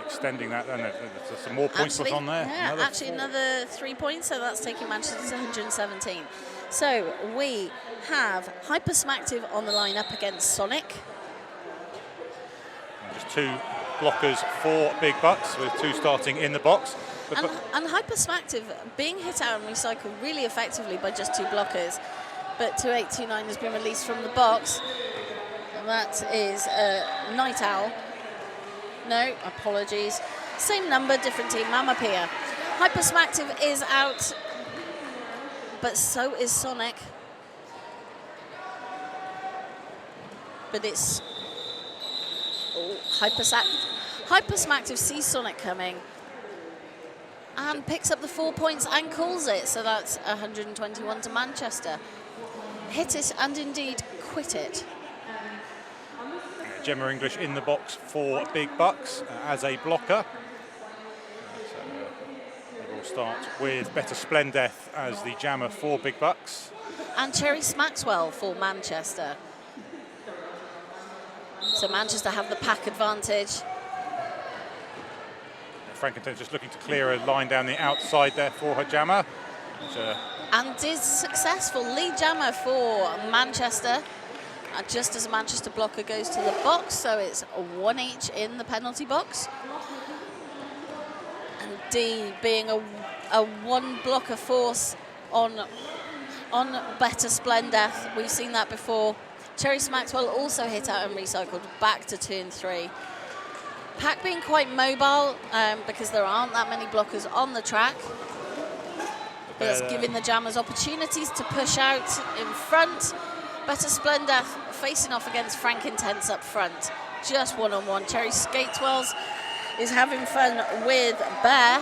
S2: extending that. Then there's some more points put on there.
S1: Yeah, another 3 points, so that's taking Manchester to 117. So we have Hypersmactive on the line up against Sonic.
S2: And just 2 blockers for Big Bucks, with 2 starting in the box.
S1: And Hypersmactive being hit out and recycled really effectively by just 2 blockers. But 2829 has been released from the box. And that is Night Owl. No, apologies. Same number, different team, Mama Pia. Hypersmactive is out, but so is Sonic. But it's Hypersmactive sees Sonic coming and picks up the 4 points and calls it. So that's 121 to Manchester. Hit it and indeed quit it.
S2: Gemma English in the box for Big Bucks as a blocker. We will start with Better Splendeth as the jammer for Big Bucks.
S1: And Cherry Maxwell for Manchester. So Manchester have the pack advantage.
S2: Frankenstein just looking to clear a line down the outside there for her jammer.
S1: And is successful. Lead jammer for Manchester. Just as a Manchester blocker goes to the box, so it's a 1 each in the penalty box. And D being a 1 blocker force on Better Splendeth. We've seen that before. Cherry Maxwell also hit out and recycled back to 2 and 3. Pack being quite mobile because there aren't that many blockers on the track. But it's giving the jammers opportunities to push out in front. Better Splendeth facing off against Frank Intense up front. Just 1-on-1. Cherry Skatewells is having fun with Bear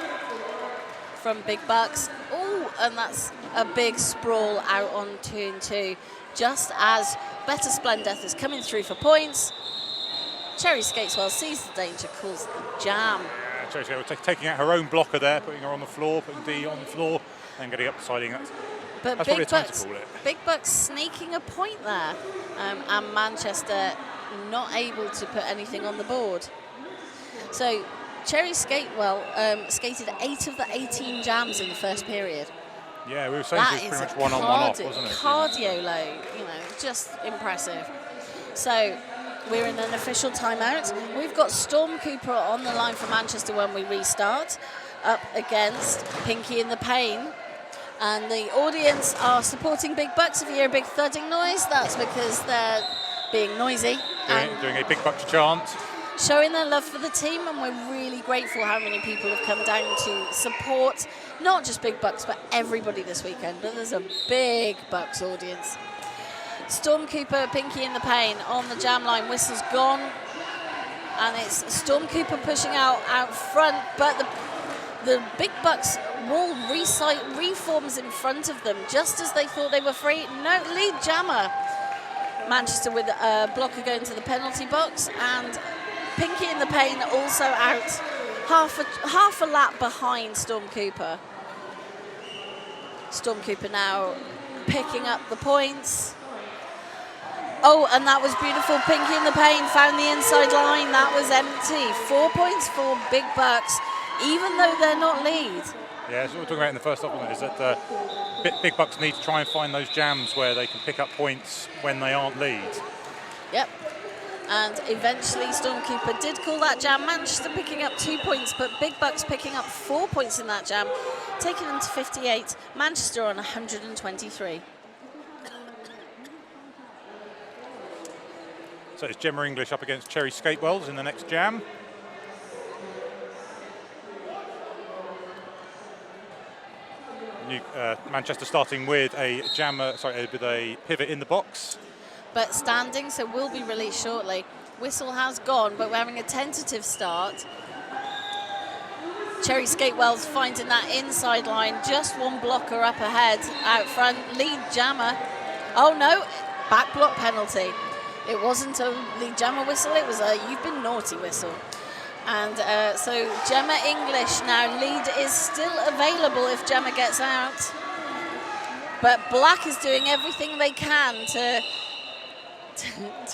S1: from Big Bucks. Oh, and that's a big sprawl out on 2 and 2. Just as Better Splendeth is coming through for points. Cherry Skateswell sees the danger, calls the jam.
S2: Yeah, Cherry Skateswell taking out her own blocker there, putting her on the floor, putting D on the floor, then getting up the siding.
S1: But
S2: that's
S1: Big
S2: Bucks, to call it.
S1: Big Bucks sneaking a point there, and Manchester not able to put anything on the board. So Cherry Skatewell skated 8 of the 18 jams in the first period.
S2: Yeah, we were saying it was pretty much 1-on-1 off, wasn't it?
S1: Cardio low, just impressive. So we're in an official timeout. We've got Storm Cooper on the line for Manchester when we restart, up against Pinky in the Pain. And the audience are supporting Big Bucks. If you hear a big thudding noise, that's because they're being noisy.
S2: Doing a Big Bucks chant.
S1: Showing their love for the team, and we're really grateful how many people have come down to support not just Big Bucks, but everybody this weekend. But there's a big Bucks audience. Storm Cooper, Pinky in the Pain on the jam line. Whistle's gone, and it's Storm Cooper pushing out front, but the Big Bucks wall reforms in front of them just as they thought they were free. No, lead jammer. Manchester with a blocker going to the penalty box, and Pinky in the Pain also out half a lap behind Storm Cooper. Storm Cooper now picking up the points. Oh, and that was beautiful. Pinky in the Pain found the inside line. That was empty. 4 points for Big Bucks, even though they're not lead.
S2: Yeah, that's what we're talking about in the first supplement, is that Big Bucks need to try and find those jams where they can pick up points when they aren't lead.
S1: Yep. And eventually Storm Cooper did call that jam. Manchester picking up 2 points, but Big Bucks picking up 4 points in that jam, taking them to 58. Manchester on 123.
S2: So it's Gemma English up against Cherry Skatewells in the next jam. Manchester starting with a with a pivot in the box.
S1: But standing, so will be released shortly. Whistle has gone, but we're having a tentative start. Cherry Skatewells finding that inside line, just one blocker up ahead, out front, lead jammer. Oh no, back block penalty. It wasn't a lead jammer whistle, it was a you've been naughty whistle. And so Gemma English now, lead is still available if Gemma gets out. But Black is doing everything they can to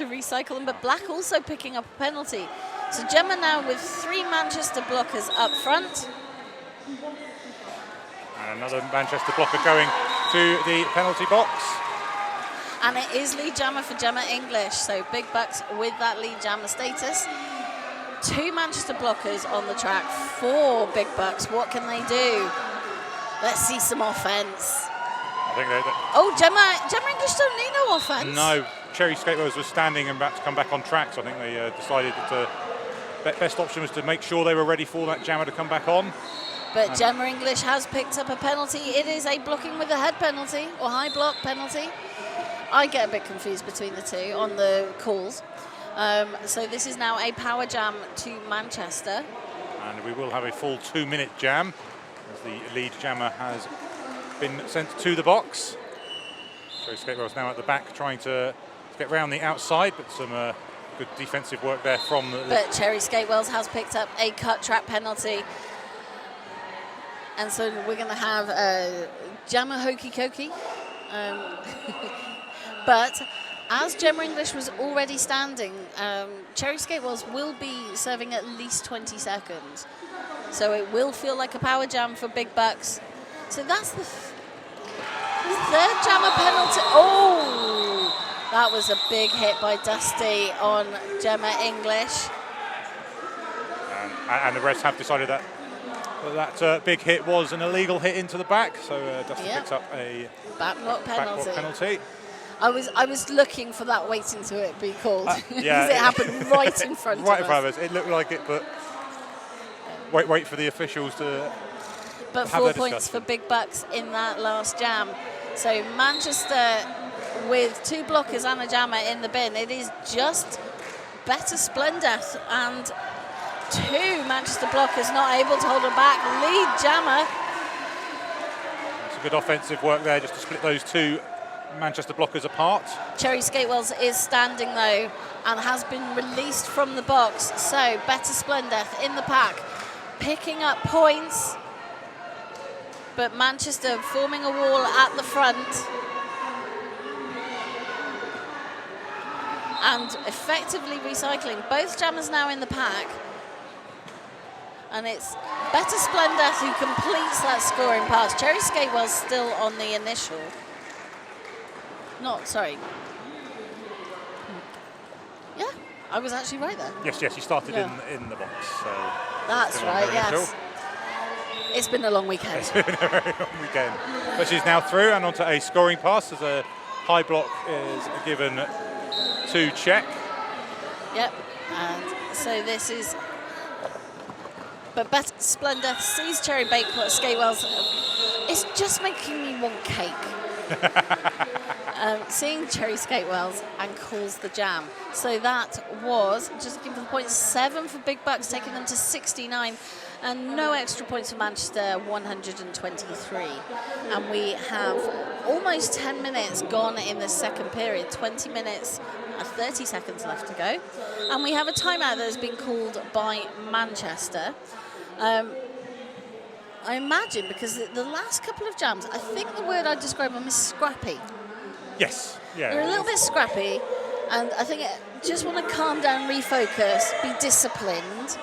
S1: recycle them, but Black also picking up a penalty. So Gemma now with 3 Manchester blockers up front.
S2: And another Manchester blocker going to the penalty box.
S1: And it is lead jammer for Gemma English, so Big Bucks with that lead jammer status. 2 Manchester blockers on the track, 4 Big Bucks. What can they do? Let's see some offense.
S2: I think
S1: oh, Gemma English don't need no offense.
S2: No, Cherry Skatewells was standing and about to come back on track, so I think they decided that the best option was to make sure they were ready for that jammer to come back on.
S1: But Gemma English has picked up a penalty. It is a blocking with a head penalty, or high block penalty. I get a bit confused between the two on the calls. So this is now a power jam to Manchester.
S2: And we will have a full 2-minute jam, as the lead jammer has been sent to the box. Cherry Skatewells now at the back trying to get round the outside, but some good defensive work there from the...
S1: But Cherry Skatewells has picked up a cut track penalty. And so we're going to have a jammer hokey cokey. But as Gemma English was already standing, Cherry Skatewells will be serving at least 20 seconds. So it will feel like a power jam for Big Bucks. So that's the third jammer penalty. Oh, that was a big hit by Dusty on Gemma English.
S2: And the refs have decided that big hit was an illegal hit into the back. So Dusty picks up a
S1: back block penalty. I was looking for that waiting to it be called because it happened right in front of us.
S2: Right in front of us. It looked like it, but wait for the officials to.
S1: But 4 points for Big Bucks in that last jam. So Manchester with 2 blockers and a jammer in the bin. It is just better Splendeth and 2 Manchester blockers not able to hold them back. Lead jammer.
S2: It's a good offensive work there just to split those 2 Manchester blockers apart.
S1: Cherry Skatewells is standing though and has been released from the box. So better Splendeth in the pack, picking up points. But Manchester forming a wall at the front. And effectively recycling. Both jammers now in the pack. And it's better Splendeth who completes that scoring pass. Cherry Skatewells still on the initial. Yeah, I was actually right there.
S2: Yes, he started in the box. So
S1: that's right, yes. It's been a long weekend.
S2: It's been a very long weekend. But she's now through and onto a scoring pass as a high block is given to Czech.
S1: Yep, and so this is... But Beth Splendor sees Cherry Skatewells. It's just making me want cake. Seeing Cherry Skatewells and calls the jam. So that was, just looking for the points, 7 for Big Bucks, taking them to 69. And no extra points for Manchester, 123. And we have almost 10 minutes gone in the second period, 20 minutes and 30 seconds left to go. And we have a timeout that has been called by Manchester. I imagine because the last couple of jams, I think the word I'd describe them is scrappy.
S2: Yes, yeah.
S1: They're a little bit scrappy, and I think just want to calm down, refocus, be disciplined.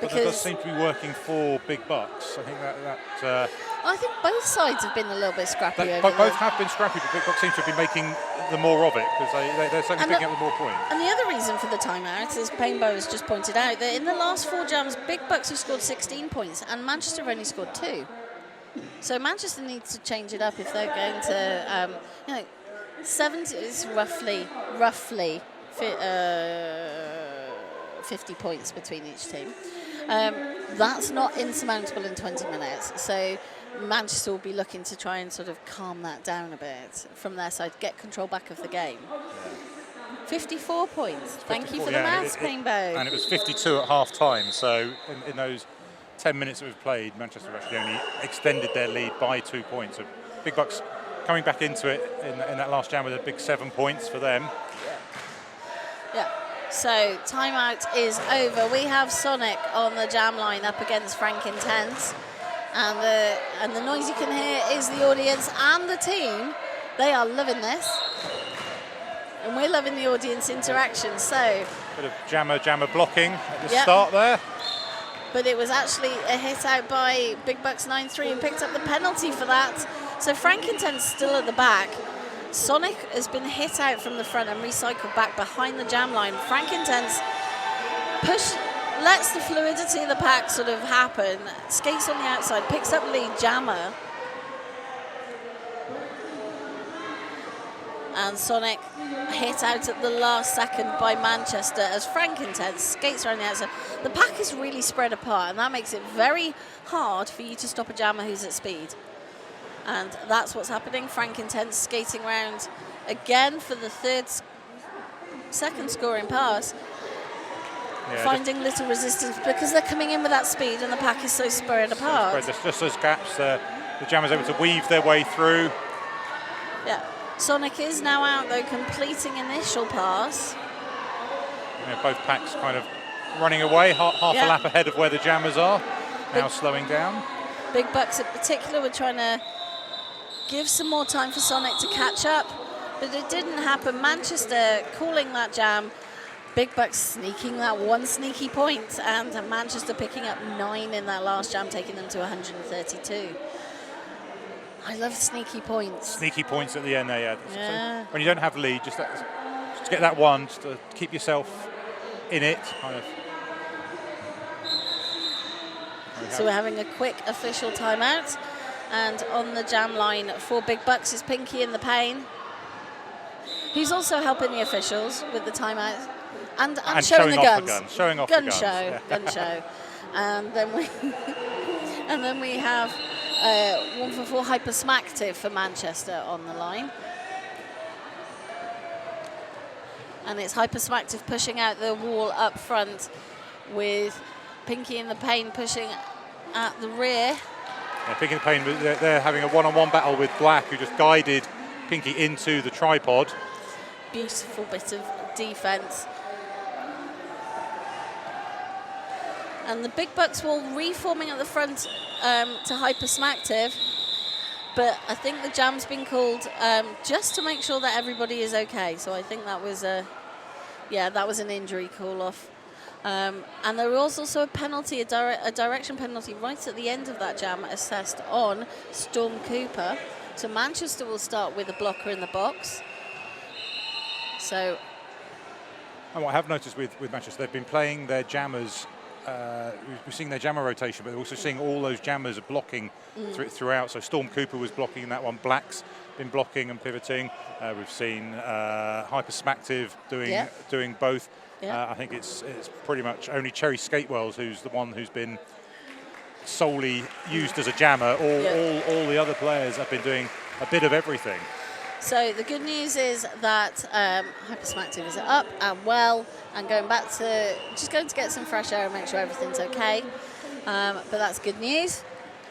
S2: But that does seem to be working for Big Bucks. I think that
S1: I think both sides have been a little bit scrappy.
S2: Both have been scrappy, but Big Bucks seems to have been making the more of it because they're certainly picking up the more points.
S1: And the other reason for the timeout, as Painbow has just pointed out, that in the last 4 jams, Big Bucks have scored 16 points and Manchester have only scored 2. So Manchester needs to change it up if they're going to, 70 is roughly 50 points between each team. That's not insurmountable in 20 minutes. So Manchester will be looking to try and sort of calm that down a bit from their side, get control back of the game. 54 points. Thank you for the maths, Painbow.
S2: And it was 52 at half time. So in those 10 minutes that we've played, Manchester have actually only extended their lead by 2 points. So Big Bucks coming back into it in that last jam with a big 7 points for them.
S1: Yeah. So timeout is over. We have Sonic on the jam line up against Frank Intense. And the noise you can hear is the audience and the team. They are loving this. And we're loving the audience interaction. So
S2: bit of jammer blocking at the start there.
S1: But it was actually a hit out by Big Bucks 9-3 and picked up the penalty for that. So Frank Intense still at the back. Sonic has been hit out from the front and recycled back behind the jam line. Frank Intense lets the fluidity of the pack sort of happen, skates on the outside, picks up lead jammer. And Sonic hit out at the last second by Manchester as Frank Intense skates around the outside. The pack is really spread apart, and that makes it very hard for you to stop a jammer who's at speed. And that's what's happening. Frank Intense skating around again for the second scoring pass. Finding little resistance because they're coming in with that speed and the pack is so spread apart.
S2: Just those gaps, the jammer's able to weave their way through.
S1: Yeah. Sonic is now out though, completing initial pass.
S2: Both packs kind of running away, half a lap ahead of where the jammers are. Now slowing down.
S1: Big Bucks in particular were trying to give some more time for Sonic to catch up, but it didn't happen. Manchester calling that jam, Big Bucks sneaking that one sneaky point, and Manchester picking up 9 in that last jam, taking them to 132. I love sneaky points.
S2: Sneaky points at the end there, yeah. So when you don't have the lead, just get that one, just to keep yourself in it, kind of.
S1: So we're having a quick official timeout. And on the jam line for Big Bucks is Pinky in the Pain. He's also helping the officials with the timeout and showing the guns.
S2: Showing off the guns.
S1: Gun show. And then we have 1-for-4 Hypersmactive for Manchester on the line. And it's Hypersmactive pushing out the wall up front with Pinky in the Pain pushing at the rear.
S2: Yeah, Pinky in the Pain, they're having a one-on-one battle with Black, who just guided Pinky into the tripod.
S1: Beautiful bit of defence. And the Big Bucks will reforming at the front to Hypersmactive. But I think the jam's been called just to make sure that everybody is okay. So I think that was that was an injury call-off. And there was also a penalty, a direction penalty right at the end of that jam assessed on Storm Cooper. So Manchester will start with a blocker in the box. So
S2: And what I have noticed with Manchester, they've been playing their jammers. We're seeing their jammer rotation, but we're also seeing all those jammers are blocking throughout. So Storm Cooper was blocking in that one. Black's been blocking and pivoting. We've seen Hyper Smacktive doing both.
S1: Yeah.
S2: I think it's pretty much only Cherry Skatewells who's the one who's been solely used as a jammer. All the other players have been doing a bit of everything.
S1: So the good news is that Hyper Smacktive is up and well, and going to get some fresh air and make sure everything's okay. But that's good news.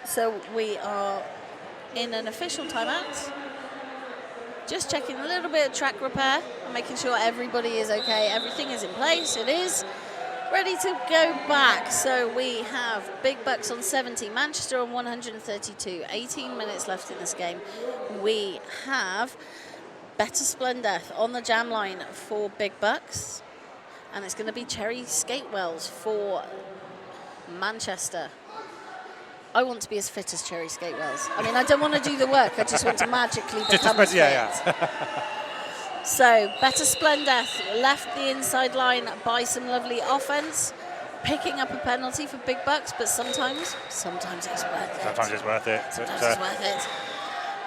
S1: So we are in an official timeout. Just checking a little bit of track repair and making sure everybody is okay. Everything is in place. It is ready to go back. So we have Big Bucks on 70, Manchester on 132. 18 minutes left in this game. We have Better Splendeth on the jam line for Big Bucks. And it's going to be Cherry Skatewells for Manchester. I want to be as fit as Cherry Skatewells. I mean, I don't want to do the work. I just want to magically become fit. So, Better Splendeth left the inside line by some lovely offense, picking up a penalty for Big Bucks, but sometimes it's worth it.
S2: Sometimes it's worth it.
S1: Sometimes it's worth it.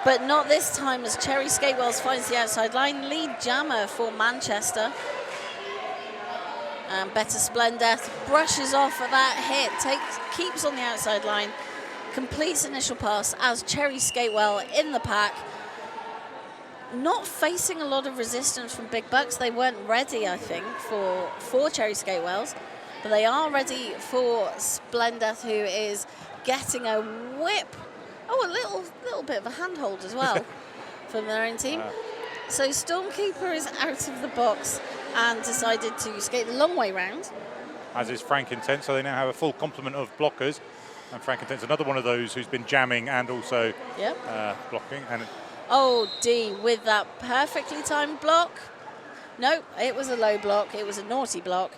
S1: But not this time, as Cherry Skatewells finds the outside line. Lead jammer for Manchester. And Better Splendeth brushes off of that hit, keeps on the outside line, completes initial pass as Cherry Skatewell in the pack. Not facing a lot of resistance from Big Bucks. They weren't ready, I think, for Cherry Skatewells, but they are ready for Splendeth, who is getting a whip. Oh, a little bit of a handhold as well from their own team. So Stormkeeper is out of the box and decided to skate the long way round.
S2: As is Frank Intent, so they now have a full complement of blockers. And Frank Intent's another one of those who's been jamming and also blocking. And
S1: oh, D with that perfectly timed block. No, it was a low block. It was a naughty block.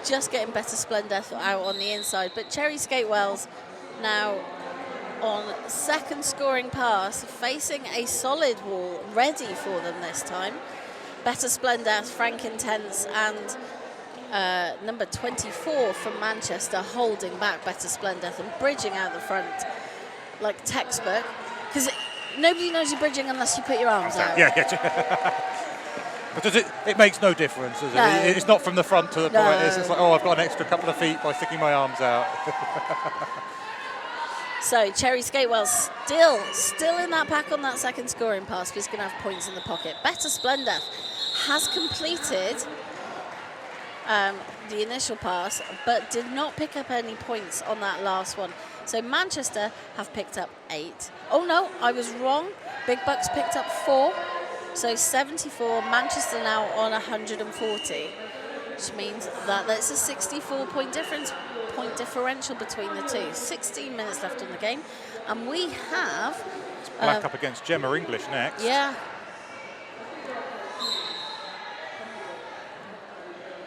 S1: Just getting Better Splendeth out on the inside. But Cherry Skatewells now on second scoring pass, facing a solid wall, ready for them this time. Better Splendeth, Frank Intense, and number 24 from Manchester holding back Better Splendeth and bridging out the front like textbook. Because nobody knows you're bridging unless you put your arms out.
S2: But it makes no difference, does it?
S1: No.
S2: It's not from the front to the point. It's like, oh, I've got an extra couple of feet by sticking my arms out.
S1: So Cherry Skatewell still in that pack on that second scoring pass, but he's going to have points in the pocket. Better Splendeth has completed the initial pass, but did not pick up any points on that last one. So Manchester have picked up 8. Oh no, I was wrong. Big Bucks picked up 4. So 74, Manchester now on 140, which means that that's a 64-point differential between the two. 16 minutes left on the game, and we have
S2: Black up against Gemma English next.
S1: Yeah.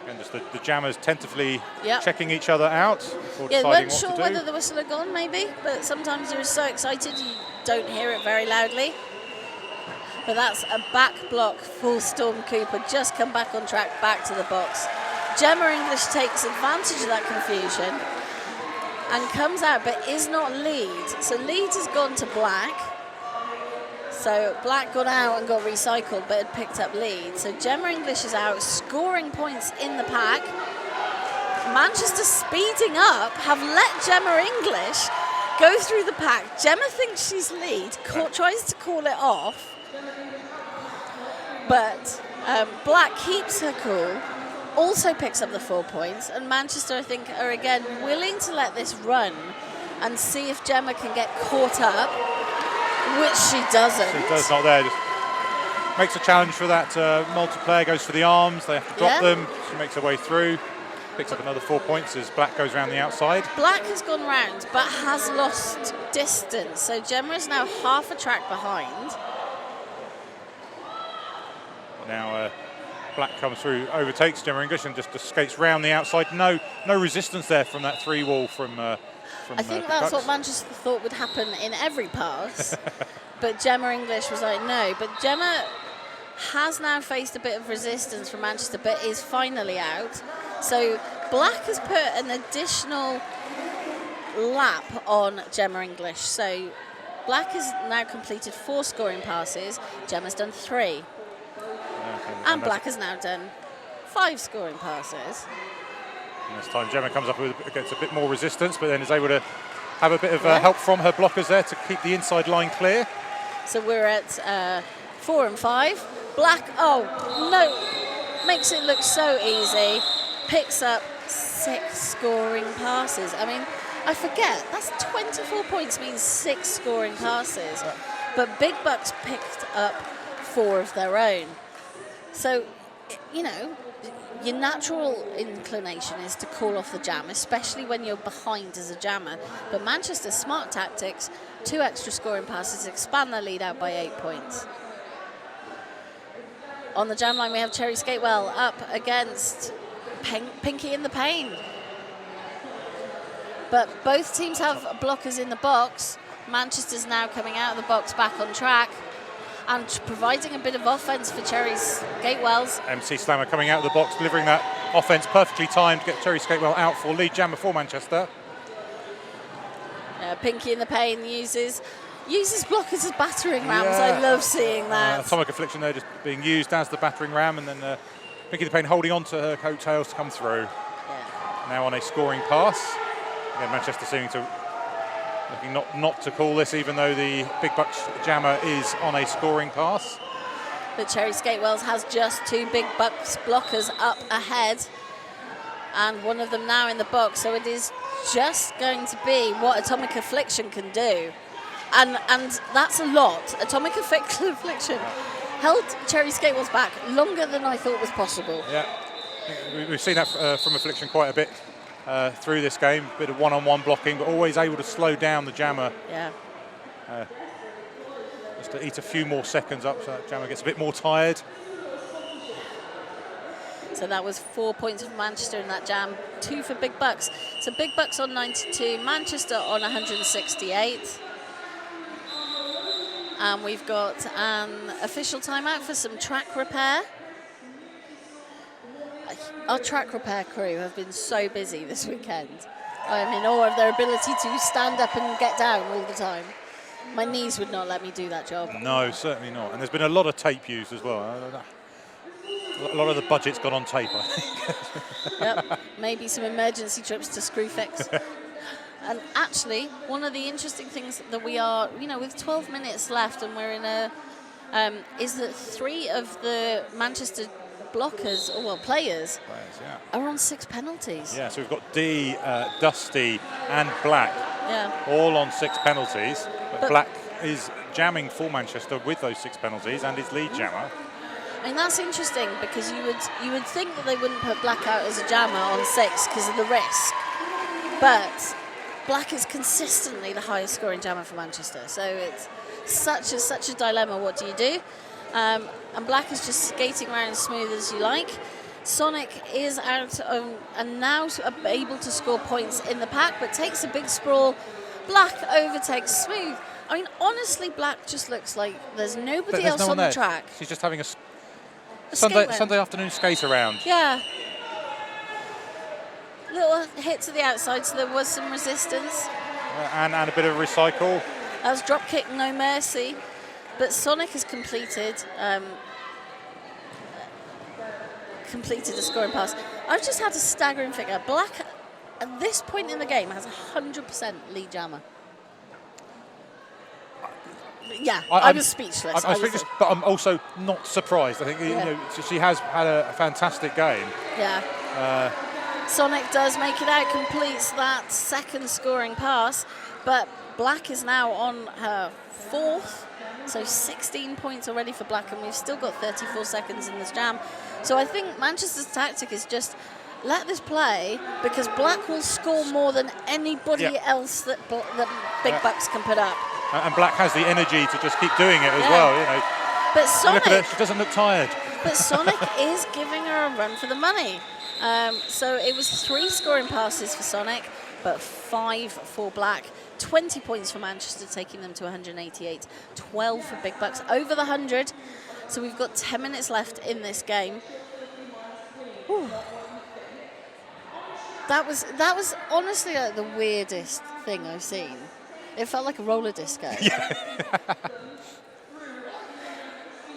S2: And just the jammers tentatively checking each other out before
S1: Yeah,
S2: deciding
S1: weren't
S2: what
S1: sure
S2: to do.
S1: whether the whistle had gone, maybe, but sometimes you're so excited you don't hear it very loudly. But that's a back block for Storm Cooper. Just come back on track, back to the box. Gemma English takes advantage of that confusion and comes out, but is not lead. So lead has gone to Black. So Black got out and got recycled, but had picked up lead. So Gemma English is out, scoring points in the pack. Manchester speeding up, have let Gemma English go through the pack. Gemma thinks she's lead, tries to call it off. But Black keeps her cool, also picks up the 4 points, and Manchester, I think, are again willing to let this run and see if Gemma can get caught up, which she doesn't.
S2: She does not there. Just makes a challenge for that multiplayer, goes for the arms, they have to drop them. She makes her way through, picks up another 4 points as Black goes around the outside.
S1: Black has gone round, but has lost distance, so Gemma is now half a track behind.
S2: Now Black comes through, overtakes Gemma English and just skates round the outside. No resistance there from that 3 wall from
S1: I think that's what Manchester thought would happen in every pass. But Gemma English was like, no. But Gemma has now faced a bit of resistance from Manchester, but is finally out. So Black has put an additional lap on Gemma English. So Black has now completed 4 scoring passes. Gemma's done 3. And Black has now done 5 scoring passes.
S2: And this time Gemma comes up against a bit more resistance, but then is able to have a bit of help from her blockers there to keep the inside line clear.
S1: So we're at 4 and 5. Black, oh no, makes it look so easy. Picks up 6 scoring passes. I mean, I forget, that's 24 points means 6 scoring passes. But Big Bucks picked up 4 of their own. So, you know, your natural inclination is to call off the jam, especially when you're behind as a jammer. But Manchester's smart tactics, 2 extra scoring passes, expand their lead out by 8 points. On the jam line, we have Cherry Skatewell up against Pinky in the Pain. But both teams have blockers in the box. Manchester's now coming out of the box back on track and providing a bit of offence for Cherry Skatewells.
S2: MC Slammer coming out of the box, delivering that offence perfectly timed to get Cherry Skatewell out for lead jammer for Manchester.
S1: Pinky in the Pain uses blockers as battering rams. I love seeing that.
S2: Atomic Affliction there just being used as the battering ram, and then Pinky in the Pain holding on to her coattails to come through.
S1: Yeah.
S2: Now on a scoring pass. Again, Manchester seeming to looking not to call this, even though the Big Bucks jammer is on a scoring pass.
S1: But Cherry Skatewells has just 2 Big Bucks blockers up ahead, and one of them now in the box. So it is just going to be what Atomic Affliction can do, and that's a lot. Atomic Affliction held Cherry Skatewells back longer than I thought was possible.
S2: Yeah, we've seen that from Affliction quite a bit. Through this game, a bit of one-on-one blocking, but always able to slow down the jammer.
S1: Yeah.
S2: Just to eat a few more seconds up, so that jammer gets a bit more tired.
S1: So that was 4 points for Manchester in that jam, 2 for Big Bucks. So Big Bucks on 92, Manchester on 168. And we've got an official timeout for some track repair. Our track repair crew have been so busy this weekend. I'm in awe of their ability to stand up and get down all the time. My knees would not let me do that job.
S2: No, certainly not. And there's been a lot of tape used as well. A lot of the budget's gone on tape, I think.
S1: Yep, maybe some emergency trips to Screwfix. And actually, one of the interesting things that we are, with 12 minutes left and we're in a, is that 3 of the Manchester blockers, players are on 6 penalties.
S2: Yeah, so we've got D, Dusty and Black all on 6 penalties. But Black is jamming for Manchester with those 6 penalties and is lead jammer.
S1: I mean, that's interesting because you would think that they wouldn't put Black out as a jammer on 6 because of the risk. But Black is consistently the highest scoring jammer for Manchester. So it's such a dilemma. What do you do? And Black is just skating around as smooth as you like. Sonic is out and now able to score points in the pack, but takes a big sprawl. Black overtakes Smooth. I mean, honestly, Black just looks like there's nobody else on the track.
S2: She's just having a Sunday afternoon skate around.
S1: Yeah. Little hit to the outside, so there was some resistance.
S2: And a bit of a recycle.
S1: That was drop kick, no mercy. But Sonic has completed a scoring pass. I've just had a staggering figure. Black, at this point in the game, has 100% lead jammer. Yeah, I was speechless.
S2: I'm speechless, but I'm also not surprised. I think she has had a fantastic game.
S1: Yeah. Sonic does make it out, completes that second scoring pass, but Black is now on her 4th. So 16 points already for Black, and we've still got 34 seconds in this jam. So I think Manchester's tactic is just let this play, because Black will score more than anybody else that Big Bucks can put up.
S2: And Black has the energy to just keep doing it as well.
S1: But Sonic,
S2: look at her, she doesn't look tired.
S1: But Sonic is giving her a run for the money. So it was 3 scoring passes for Sonic, but 5 for Black. 20 points for Manchester, taking them to 188. 12 for Big Bucks, over the 100. So we've got 10 minutes left in this game. Whew. That was honestly like the weirdest thing I've seen. It felt like a roller disco.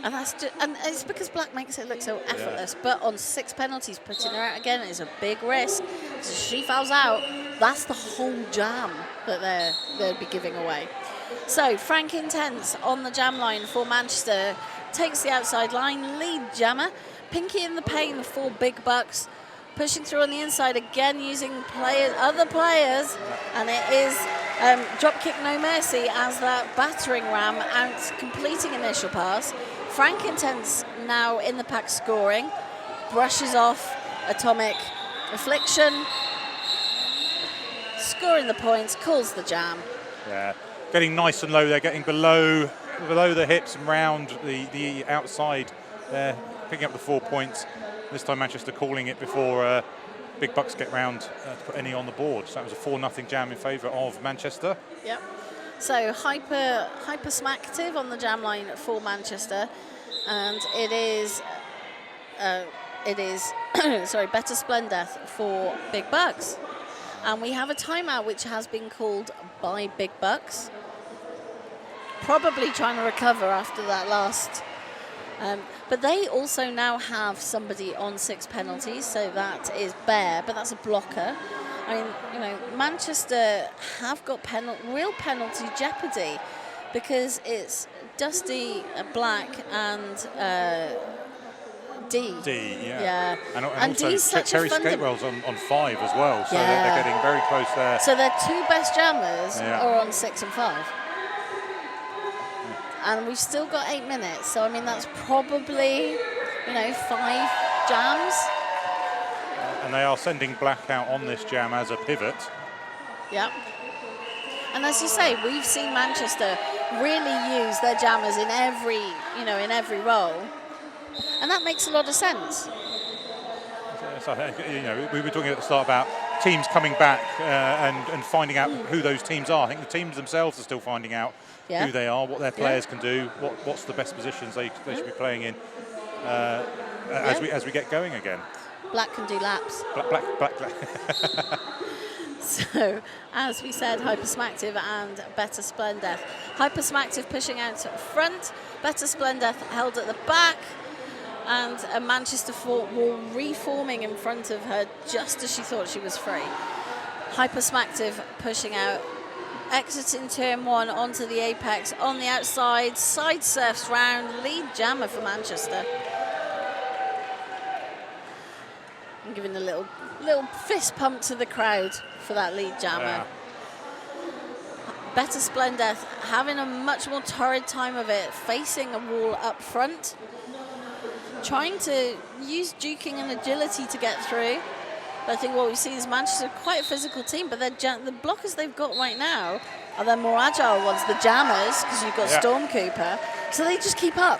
S1: And and it's because Black makes it look so effortless. Yeah. But on 6 penalties, putting her out again is a big risk. So she fouls out. That's the whole jam that they'd be giving away. So Frank Intense on the jam line for Manchester takes the outside line, lead jammer. Pinky in the Pain for Big Bucks, pushing through on the inside again using other players, and it is dropkick no mercy as that battering ram out completing initial pass. Frank Intense now in the pack scoring, brushes off Atomic Affliction, scoring the points, calls the jam.
S2: Yeah, getting nice and low there, getting below the hips and round the outside there, picking up the 4 points. This time Manchester calling it before Big Bucks get round to put any on the board. So that was a 4-0 jam in favour of Manchester.
S1: Yep. So hyper smacktive on the jam line for Manchester, and it is sorry, Better Splendeth for Big Bucks. And we have a timeout which has been called by Big Bucks, probably trying to recover after that last. But they also now have somebody on 6 penalties, so that is Bear, but that's a blocker. I mean, you know, Manchester have got real penalty jeopardy because it's Dusty, Black, and D. Yeah.
S2: And also
S1: D's such
S2: Terry Skatewell's on 5 as well, so they're getting very close there.
S1: So their 2 best jammers are on 6 and 5. And we've still got 8 minutes, so I mean that's probably 5 jams.
S2: And they are sending Black out on this jam as a pivot.
S1: Yep. And as you say, we've seen Manchester really use their jammers in every role, and that makes a lot of sense.
S2: So, we were talking at the start about teams coming back and finding out who those teams are. I think the teams themselves are still finding out who they are, what their players can do, what's the best positions they should be playing in as we get going again.
S1: Black can do laps.
S2: Black.
S1: So, as we said, Hyper Smacktive and Better Splendeth. Hyper Smacktive pushing out front, Better Splendeth held at the back, and Manchester were reforming in front of her just as she thought she was free. Hyper Smacktive pushing out, exiting turn 1 onto the apex, on the outside, side surfs round, lead jammer for Manchester. I'm giving a little fist pump to the crowd for that lead jammer. Yeah. Better Splendeth having a much more torrid time of it, facing a wall up front, trying to use juking and agility to get through. But I think what we've seen is Manchester quite a physical team, but the blockers they've got right now are their more agile ones, the jammers, because you've got Storm Cooper, so they just keep up.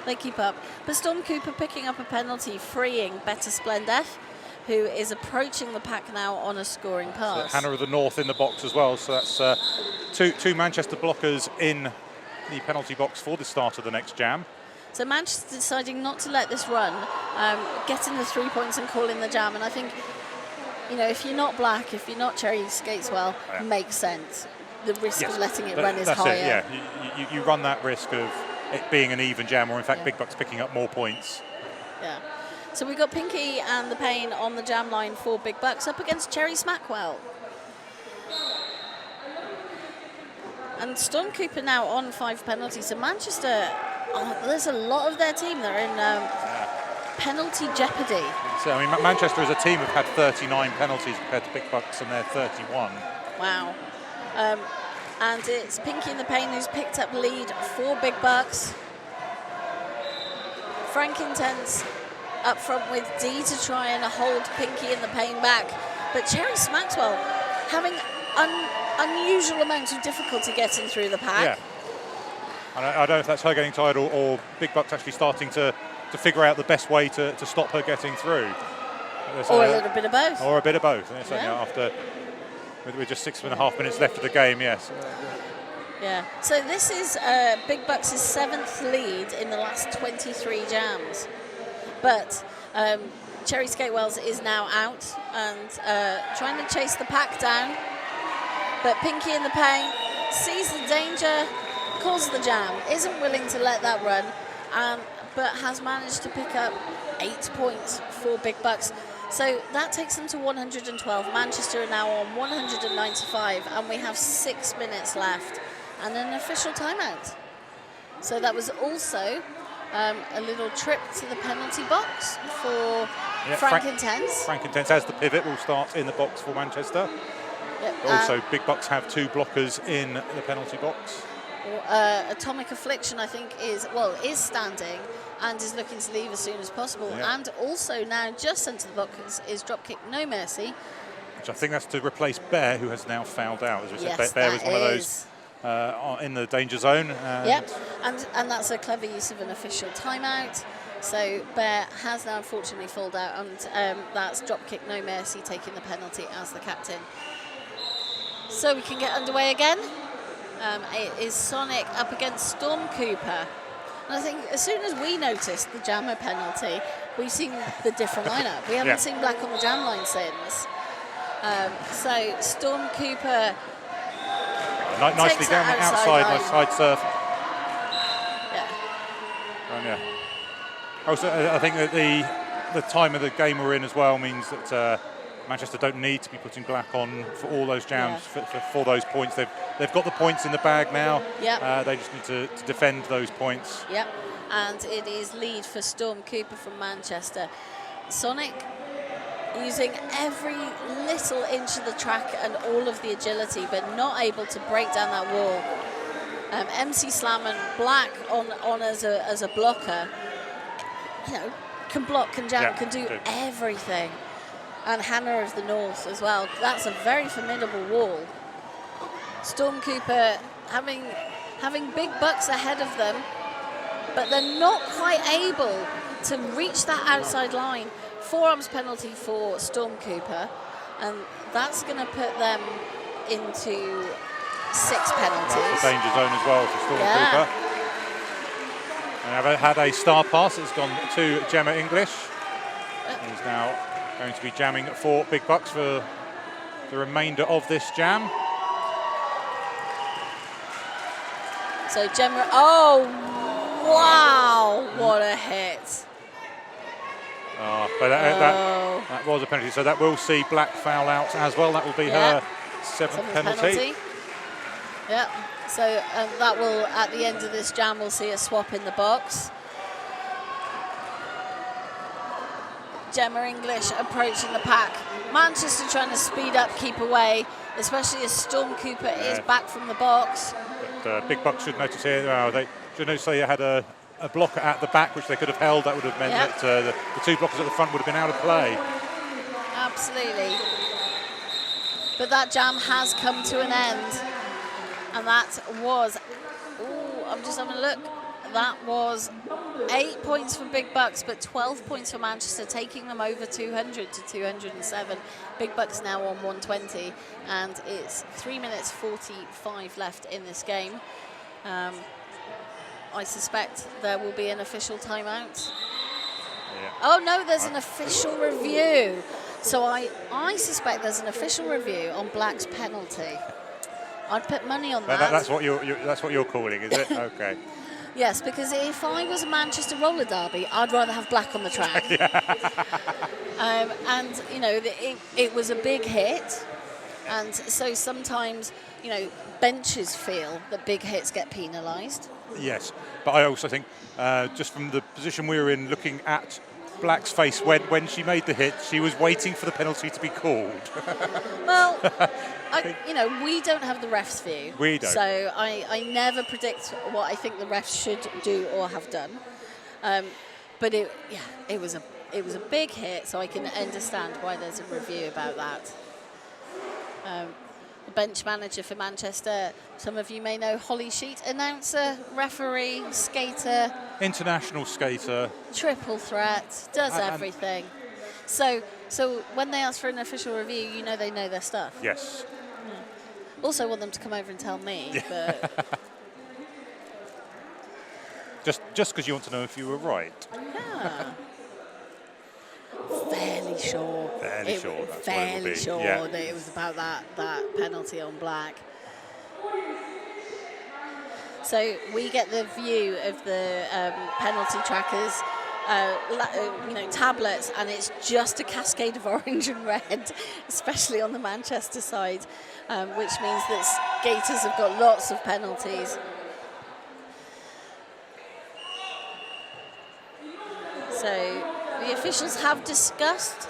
S1: They keep up. But Storm Cooper picking up a penalty, freeing Better Splendeth, who is approaching the pack now on a scoring pass.
S2: So Hannah of the North in the box as well, so that's two Manchester blockers in the penalty box for the start of the next jam.
S1: So Manchester deciding not to let this run, getting the 3 points and calling the jam. And I think, if you're not Black, if you're not Cherry Skateswell, makes sense. The risk of letting it run is higher.
S2: You run that risk of it being an even jam, or in fact Big Bucks picking up more points.
S1: Yeah. So we've got Pinky and the Pain on the jam line for Big Bucks up against Cherry Smackwell. And Storm Cooper now on 5 penalties. So Manchester, there's a lot of their team that are in penalty jeopardy.
S2: So I mean, Manchester as a team have had 39 penalties compared to Big Bucks and their 31.
S1: Wow. And it's Pinky and the Pain who's picked up lead for Big Bucks. Frank Intense up front with D to try and hold Pinky and the Pain back. But Cherry Smackwell having unusual amounts of difficulty getting through the pack.
S2: Yeah. I don't know if that's her getting tired or Big Bucks actually starting to figure out the best way to stop her getting through.
S1: Or a little bit of both.
S2: Or a bit of both. After with just 6.5 minutes left of the game, yes.
S1: Yeah. So this is Big Bucks' 7th lead in the last 23 jams. But Cherry Skatewells is now out and trying to chase the pack down. But Pinky in the Pain sees the danger, calls the jam, isn't willing to let that run, but has managed to pick up 8 points for Big Bucks. So that takes them to 112. Manchester are now on 195, and we have 6 minutes left and an official timeout. So that was also a little trip to the penalty box for Frank Intense.
S2: Frank Intense, as the pivot, will start in the box for Manchester.
S1: Yep,
S2: Also, Big Bucks have 2 blockers in the penalty box.
S1: Atomic Affliction, I think, is standing and is looking to leave as soon as possible.
S2: Yep.
S1: And also now just into the box is Dropkick No Mercy.
S2: Which I think that's to replace Bear, who has now fouled out. As we said,
S1: Yes,
S2: Bear was one of those in the danger zone.
S1: Yep, and that's a clever use of an official timeout. So Bear has now unfortunately fouled out, and that's Dropkick No Mercy taking the penalty as the captain. So we can get underway again. It is Sonic up against Storm Cooper. And I think as soon as we noticed the jammer penalty, we've seen the different lineup. We haven't seen black on the jam line since. So Storm Cooper
S2: nicely down the outside, nice side surf.
S1: Yeah.
S2: Also, I think that the time of the game we're in as well means that Manchester don't need to be putting black on for all those jams for those points. They've got the points in the bag now.
S1: Yep.
S2: They just need to defend those points.
S1: Yep. And it is lead for Storm Cooper from Manchester. Sonic using every little inch of the track and all of the agility, but not able to break down that wall. MC Slam and Black on as a blocker, can block, can jam, can do everything. And Hannah of the North as well. That's a very formidable wall. Storm Cooper having Big Bucks ahead of them, but they're not quite able to reach that outside line. Forearms penalty for Storm Cooper, and that's going to put them into 6 penalties.
S2: That's a danger zone as well for Storm Cooper. They have had a star pass. It's gone to Gemma English. He's now going to be jamming for Big Bucks for the remainder of this jam.
S1: So Gemma, oh wow, what a hit.
S2: But that was a penalty, so that will see Black foul out as well. That will be her 7th penalty.
S1: Yeah, so that will, at the end of this jam, we'll see a swap in the box. Gemma English approaching the pack. Manchester trying to speed up, keep away, especially as Storm Cooper is back from the box.
S2: But Big Bucks should notice here, they should notice they had a blocker at the back, which they could have held. That would have meant that the 2 blockers at the front would have been out of play.
S1: Absolutely. But that jam has come to an end. And that was, I'm just having a look. That was 8 points for Big Bucks, but 12 points for Manchester, taking them over 200 to 207. Big Bucks now on 120, and it's 3 minutes 45 left in this game. I suspect there will be an official timeout. Oh no, there's an official review. So I suspect there's an official review on Black's penalty. I'd put money on that.
S2: That's what you're calling, is it? Okay.
S1: Yes, because if I was a Manchester roller derby, I'd rather have Black on the track. And it was a big hit, and so sometimes benches feel that big hits get penalised.
S2: Yes, but I also think just from the position we were in, looking at Black's face when she made the hit, she was waiting for the penalty to be called.
S1: Well, we don't have the ref's view.
S2: We don't.
S1: So I never predict what I think the refs should do or have done. But it was a big hit, so I can understand why there's a review about that. The bench manager for Manchester, some of you may know, Holly Sheet, announcer, referee, skater,
S2: international skater,
S1: triple threat, does everything. So when they ask for an official review, they know their stuff.
S2: Yes.
S1: Also want them to come over and tell me, but
S2: just because you want to know if you were right.
S1: yeah. Fairly sure.
S2: Fairly sure that's what it will
S1: Fairly
S2: be.
S1: sure
S2: Yeah.
S1: that it was about that penalty on Black. So we get the view of the penalty trackers, tablets, and it's just a cascade of orange and red, especially on the Manchester side, which means that skaters have got lots of penalties. So the officials have discussed.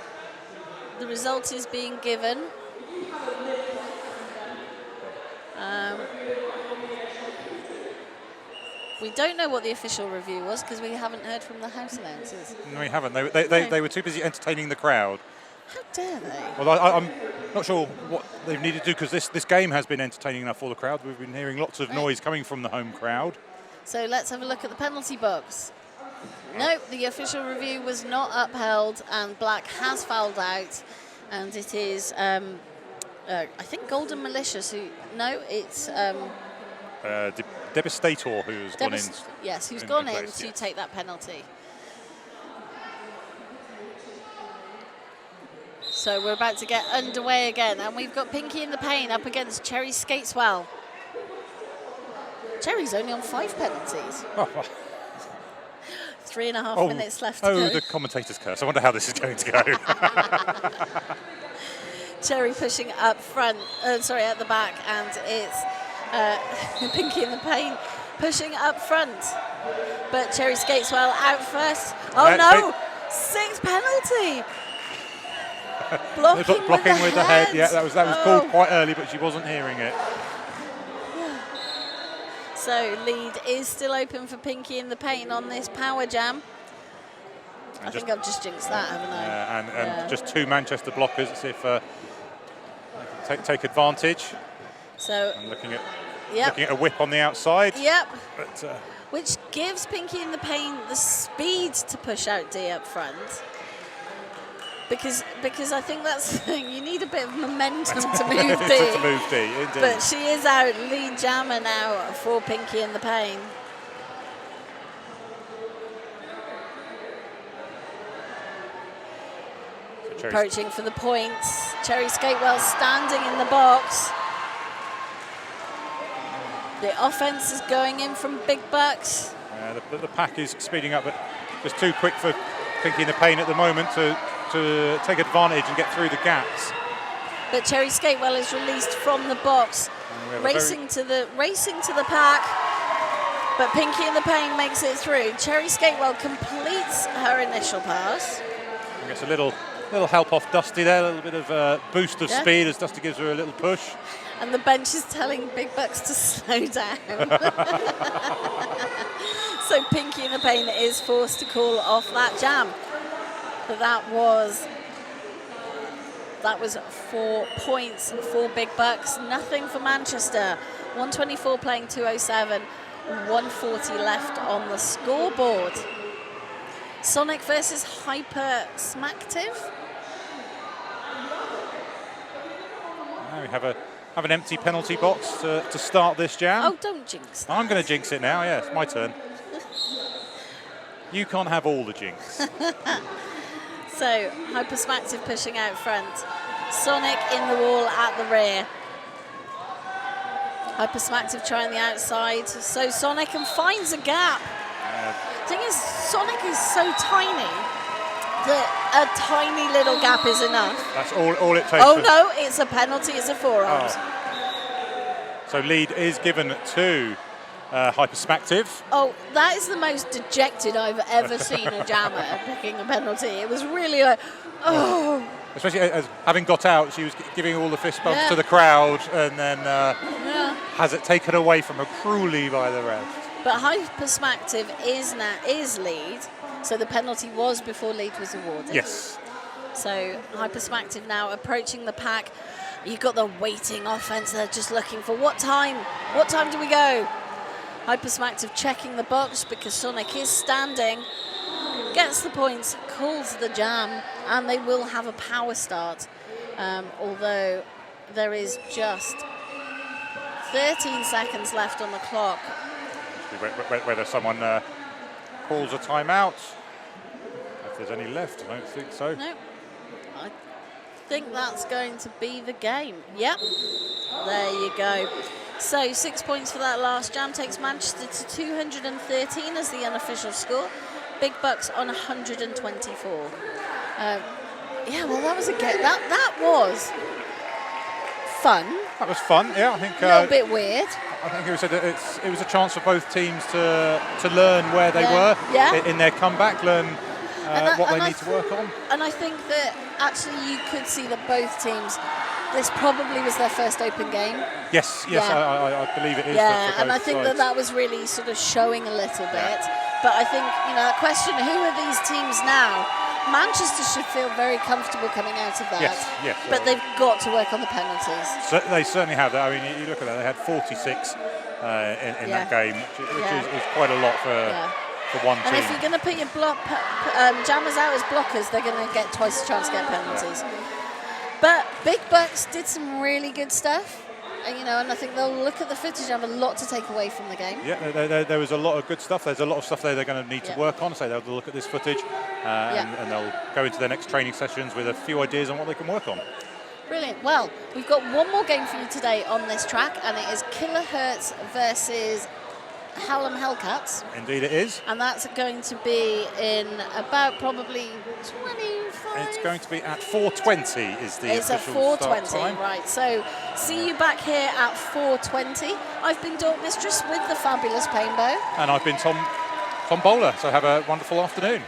S1: The result is being given. We don't know what the official review was because we haven't heard from the house announcers.
S2: No, we haven't. They were too busy entertaining the crowd.
S1: How dare they?
S2: Well, I'm not sure what they've needed to do because this game has been entertaining enough for the crowd. We've been hearing lots of noise coming from the home crowd.
S1: So let's have a look at the penalty box. No, the official review was not upheld and Black has fouled out. And it is, I think, Golden Malicious who... No, it's...
S2: Devastator who's gone in.
S1: Yes, who's gone in
S2: place,
S1: to
S2: yes.
S1: take that penalty. So we're about to get underway again, and we've got Pinky in the Pain up against Cherry Skateswell. Cherry's only on 5 penalties. 3.5 minutes left to go.
S2: Oh, the commentator's curse. I wonder how this is going to go.
S1: Cherry pushing up front, at the back, and it's Pinky in the Pain pushing up front. But Cherry Skateswell out first. Oh no! 6th penalty! Blocking with the head.
S2: Yeah, that was called quite early, but she wasn't hearing it.
S1: So lead is still open for Pinky in the Pain on this power jam. I think I've just jinxed that, haven't I?
S2: And just 2 Manchester blockers. Let's see if they can take advantage.
S1: So
S2: and looking at a whip on the outside.
S1: Yep.
S2: But,
S1: which gives Pinky in the Pain the speed to push out D up front. Because I think that's the thing. You need a bit of momentum to move D.
S2: to move D, indeed.
S1: But she is out lead jammer now for Pinky in the Pain. So approaching for the points. Cherry Skatewell standing in the box. The offense is going in from Big Bucks.
S2: The pack is speeding up, but just too quick for Pinky in the Pain at the moment to take advantage and get through the gaps.
S1: But Cherry Skatewell is released from the box, racing to the pack. But Pinky in the Pain makes it through. Cherry Skatewell completes her initial pass.
S2: And gets a little help off Dusty there, a little bit of boost of speed as Dusty gives her a little push.
S1: And the bench is telling Big Bucks to slow down. So Pinky in the Pain is forced to call off that jam. But that was 4 points for Big Bucks. Nothing for Manchester. 124 playing 207. 140 left on the scoreboard. Sonic versus Hyper Smacktive.
S2: Now we have an empty penalty box to start this jam.
S1: Oh, don't jinx that.
S2: I'm going to jinx it now. Yes, my turn. You can't have all the jinx.
S1: So, Hyper Smacktive pushing out front. Sonic in the wall at the rear. Hyper Smacktive trying the outside. So Sonic finds a gap. Thing is, Sonic is so tiny that a tiny little gap is enough.
S2: That's all it takes.
S1: Oh no, it's a penalty, it's a forearms.
S2: Oh. So lead is given to Hyper Smacktive.
S1: Oh, that is the most dejected I've ever seen a jammer picking a penalty. It was really like, oh.
S2: Especially as having got out, she was giving all the fist bumps to the crowd and then has it taken away from her cruelly by the ref.
S1: But Hyper Smacktive is lead, so the penalty was before lead was awarded.
S2: Yes.
S1: So Hyper Smacktive now approaching the pack. You've got the waiting offense. They're just looking for what time? What time do we go? Hyper Smacktive checking the box because Sonic is standing. Gets the points, calls the jam, and they will have a power start. Although there is just 13 seconds left on the clock.
S2: Whether someone calls a timeout. If there's any left, I don't think so.
S1: No, I think that's going to be the game. Yep, there you go. So 6 points for that last jam takes Manchester to 213 as the unofficial score. Big Bucks on 124. Yeah, well, that was a game. That was fun.
S2: That was fun. Yeah, I think
S1: a little bit weird.
S2: I think it was a chance for both teams to learn where they were in their comeback, learn what they need to work on.
S1: And I think that actually you could see that both teams, this probably was their first open game.
S2: Yes, I believe it is.
S1: Yeah,
S2: for
S1: and I
S2: both
S1: think
S2: sides.
S1: that was really sort of showing a little bit. But I think, that question, who are these teams now? Manchester should feel very comfortable coming out of that.
S2: Yes.
S1: But they've got to work on the penalties.
S2: So they certainly have that. I mean, you look at that, they had 46 in that game, which is quite a lot for one team.
S1: And if you're going to put your jammers out as blockers, they're going to get twice the chance to get penalties. But Big Bucks did some really good stuff. And I think they'll look at the footage and have a lot to take away from the game.
S2: Yeah, there was a lot of good stuff. There's a lot of stuff they're going to need to work on. So they'll look at this footage and they'll go into their next training sessions with a few ideas on what they can work on.
S1: Brilliant. Well, we've got one more game for you today on this track, and it is Kilohertz versus Hallam Hellcats.
S2: Indeed it is.
S1: And that's going to be in about probably 25.
S2: It's going to be at 4:20 is the official start time.
S1: Right. So see you back here at 4:20. I've been Dork Mistress with the fabulous Painbow.
S2: And I've been Tom Bowler. So have a wonderful afternoon.